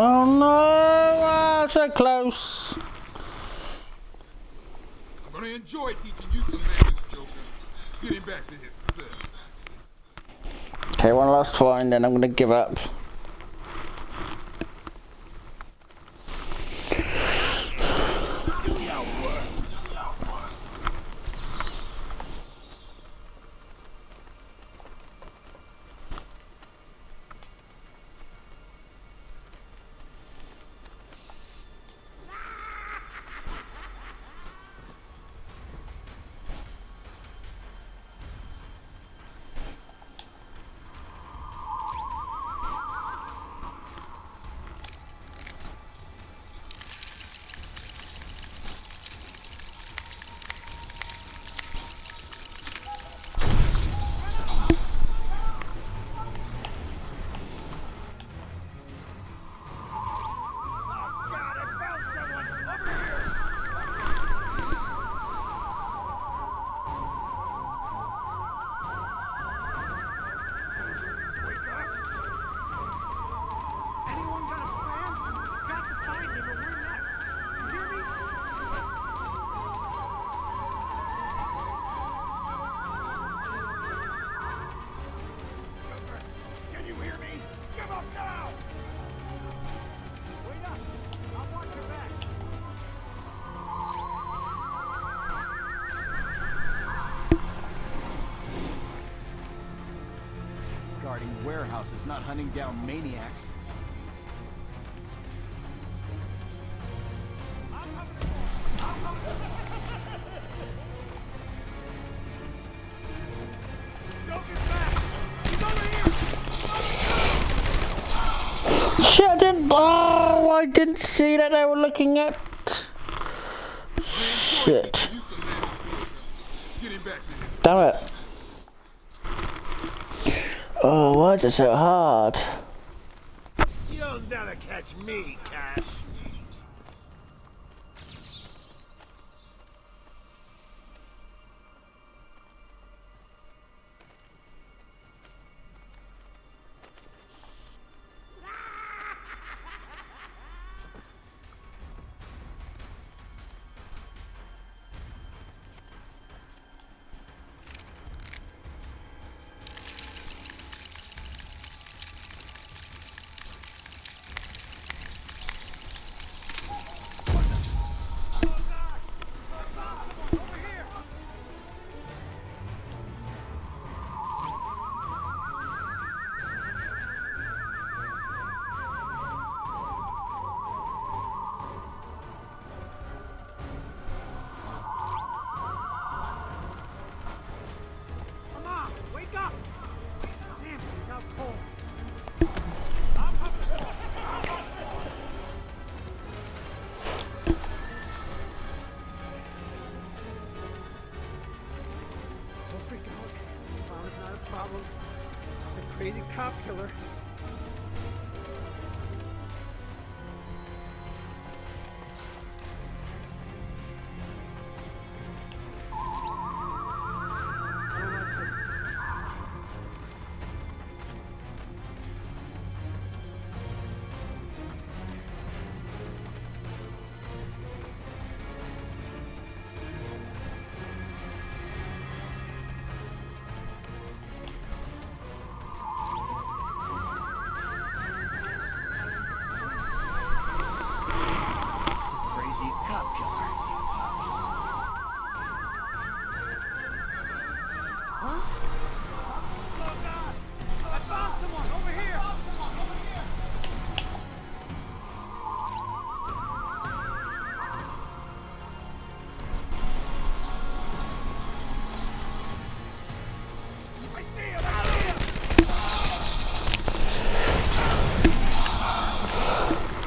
Oh no! Oh, so close. I'm gonna enjoy teaching you some manners, Joker. Get him back to his cell. Okay, one last try and then I'm gonna give up. Guarding warehouses, not hunting down maniacs. Shit, I didn't. Oh, I didn't see that they were looking at. Shit. Damn it. Oh, why is it so hard? You'll never catch me, Cash. Crazy cop killer.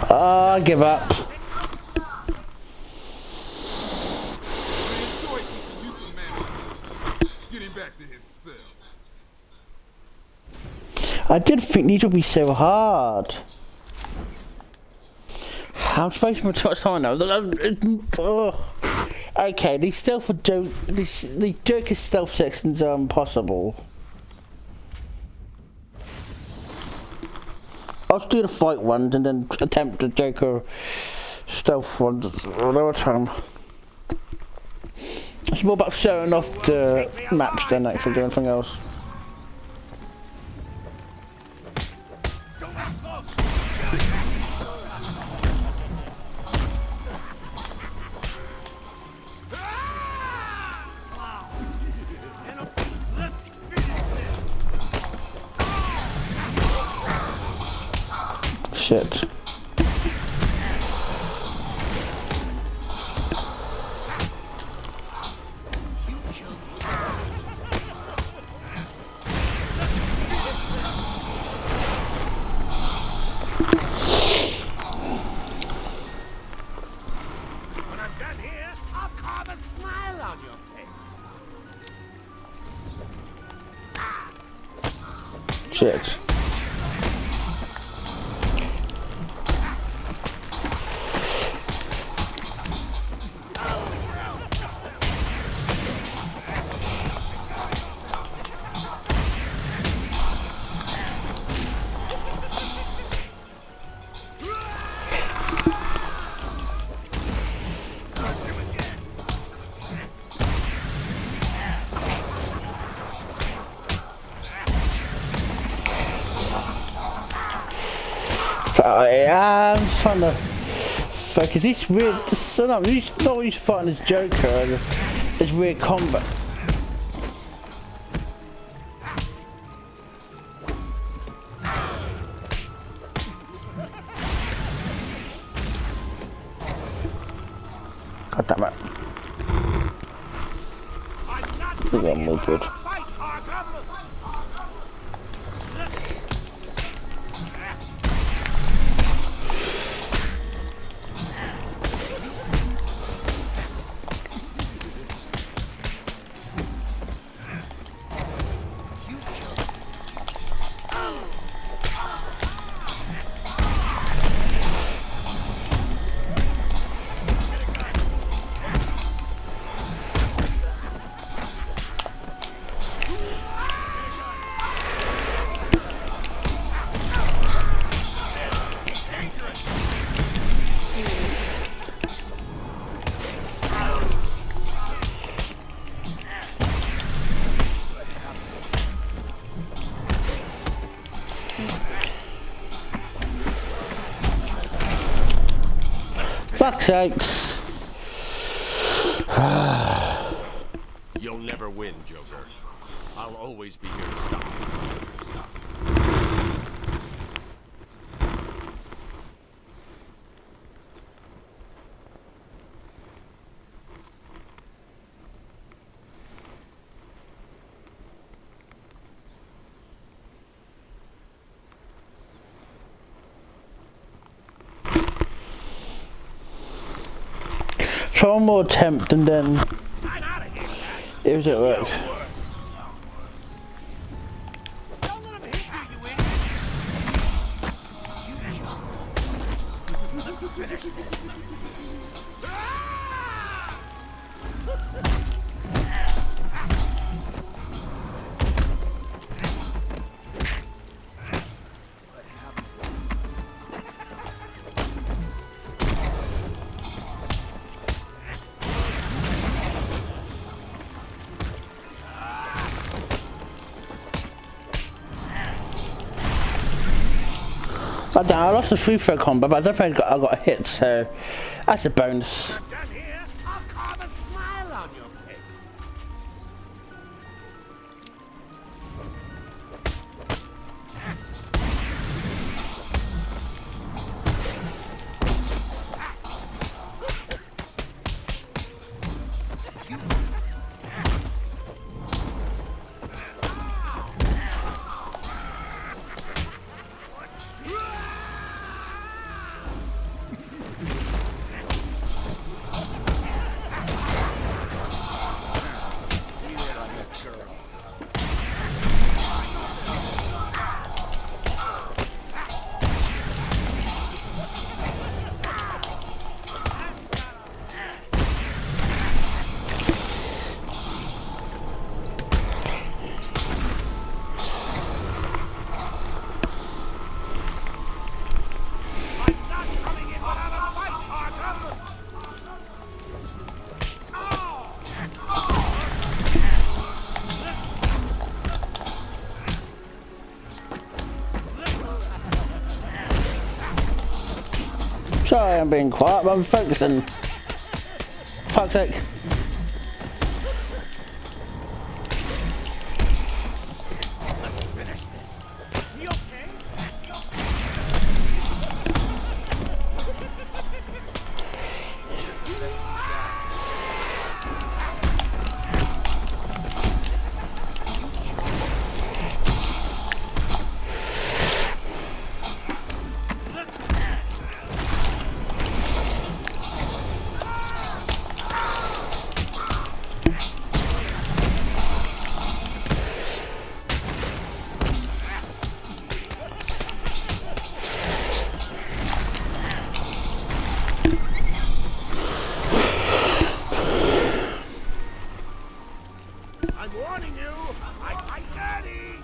I give up. I did think these would be so hard. I'm supposed to touch on now. Okay, these stealth joke, these Joker stealth sections are impossible. I'll do the fight ones and then attempt the Joker stealth ones another time. It's more about showing off the maps than actually doing anything else. Shit. When I'm done here, I'll carve a smile on your face. Shit. I'm trying to focus. This weird. He's not really fighting as Joker. It's weird combat. God damn it! This is not good. Fight, Arkham! Fuck's sakes. You'll never win, Joker. I'll always be here to stop you. Try one more attempt and then it was at work. I lost the free throw combo, but I don't think I got a hit, so that's a bonus. Done here, I'll carve a smile on your face. sorry I'm being quiet, but I'm focusing. Fuck's sake. I'm warning you! I'm dirty!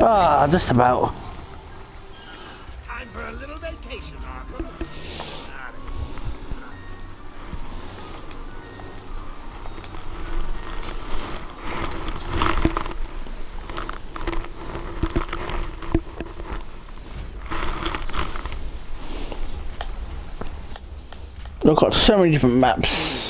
Ah, just about. Time for a little vacation, Arkham. I've got so many different maps.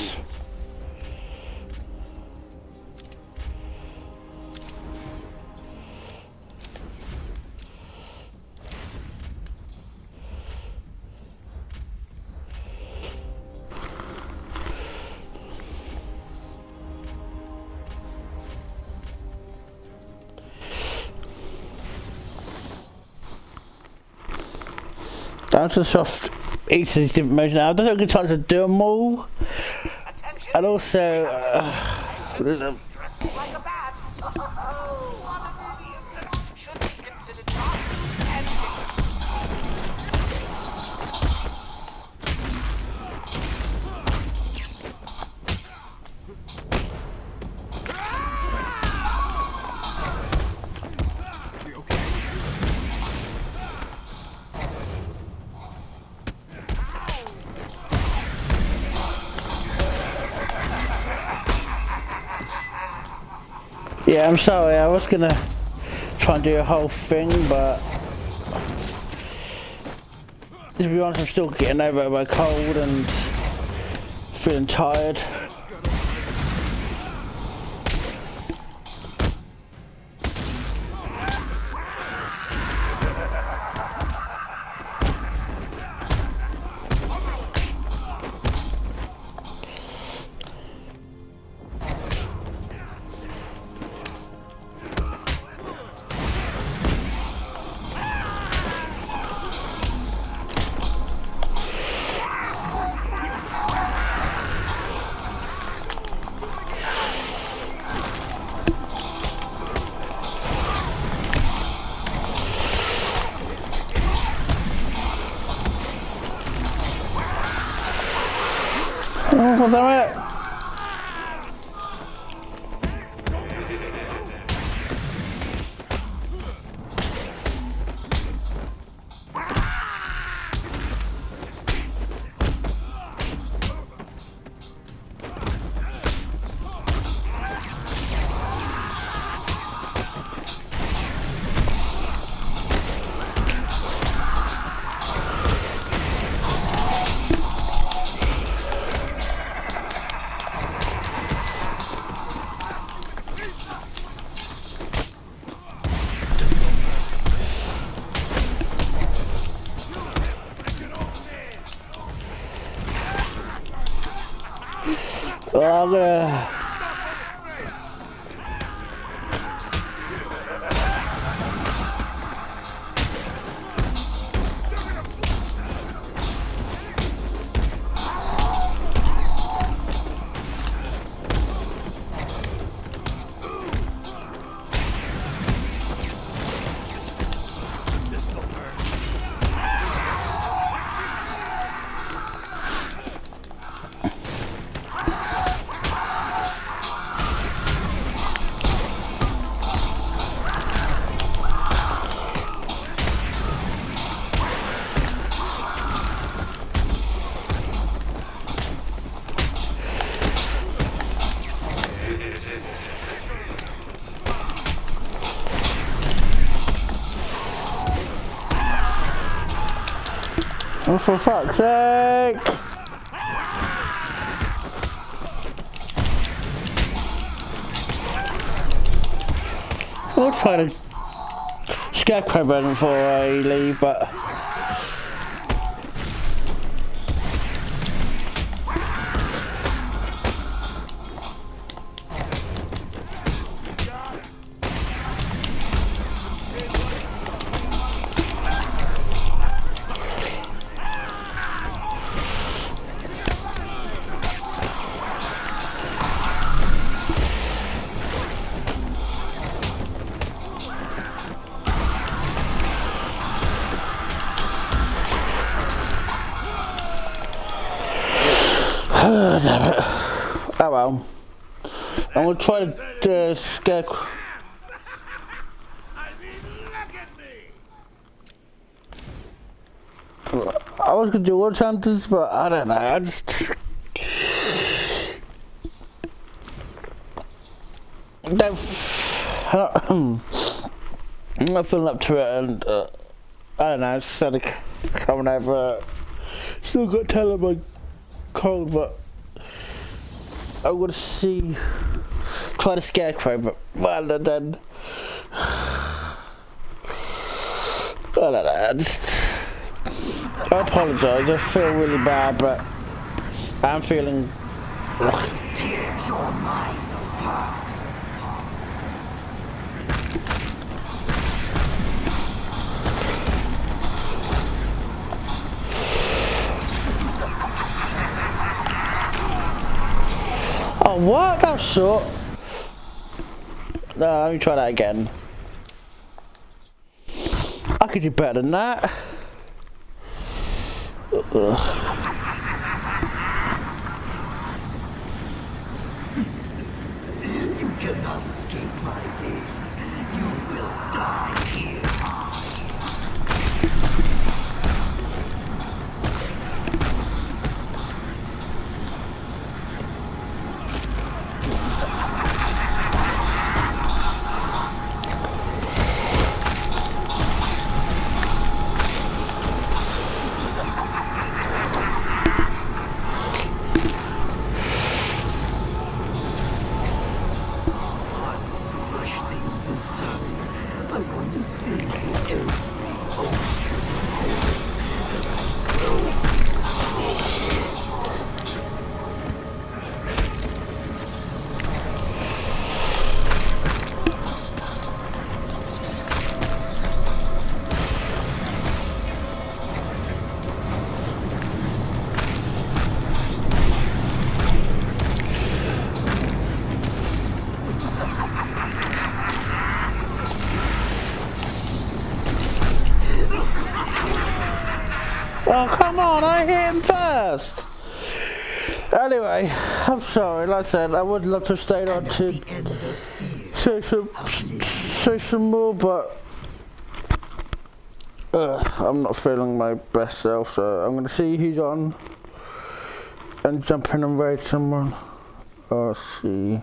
Down to the soft each of these different modes now. I don't have a good time to do them all. And also, there's a Like a bat. Oh, what an idiot. Should be considered toxic and yeah, I'm sorry, I was gonna try and do a whole thing, but to be honest, I'm still getting over my cold and feeling tired. Well, damn it. Well, I'm gonna... Oh, for fuck's sake! I'll try to scarecrow run before I leave, but... Damn it. Oh well. I'm gonna try to scarecrow. I was gonna do one sentence, but I don't know. I just I'm not feeling up to it, and I don't know. It's sort of coming over. Still got to tell him I'm cold, but I want to see. Try to scarecrow, but well, then I don't know. I apologise. I feel really bad, but I'm feeling. Tear your mind apart. Oh, what? That was short. No, let me try that again. I could do better than that. You cannot escape my gaze. You will die here. Rush things this time. I'm going to save Anyway, I'm sorry, like I said, I would love to have stayed on to say some more, but I'm not feeling my best self, so I'm going to see who's on and jump in and raid someone. Let's see.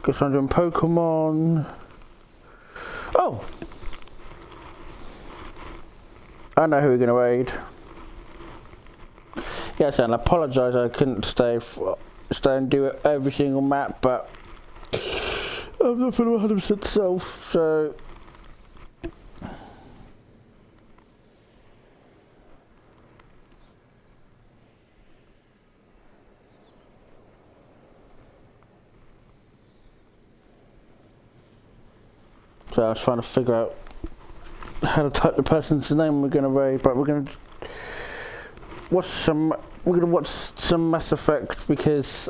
Guess I'm doing Pokemon. Oh! I know who we're going to raid. Yes, and I apologise I couldn't stay and do it every single map, but I'm not feeling 100% self, so... So I was trying to figure out how to type the person's name we're going to raid, but we're going to watch some Mass Effect because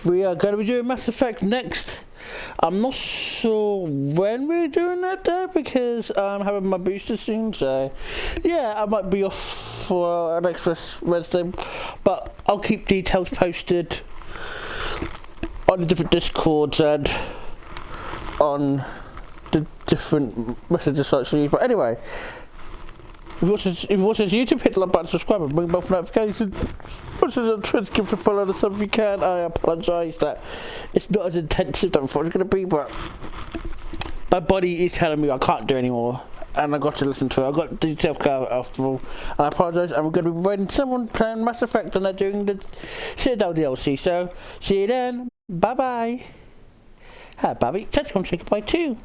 we are going to be doing Mass Effect next. I'm not sure when we're doing that though, because I'm having my booster soon, so yeah, I might be off for an extra Wednesday, but I'll keep details posted on the different Discords and on the different message sites. But anyway, if you watch this YouTube, hit the like button, subscribe, and bring both notifications. Watch it on Twitter, give it a follow and stuff if you can. I apologise that it's not as intensive as I thought it was going to be, but my body is telling me I can't do anymore, and I got to listen to it. I got the detailed cover after all, and I apologise. I'm going to be raiding someone playing Mass Effect, and they're doing the Citadel DLC. So see you then. Bye bye. Hi, Bobby. Touch, come say goodbye too.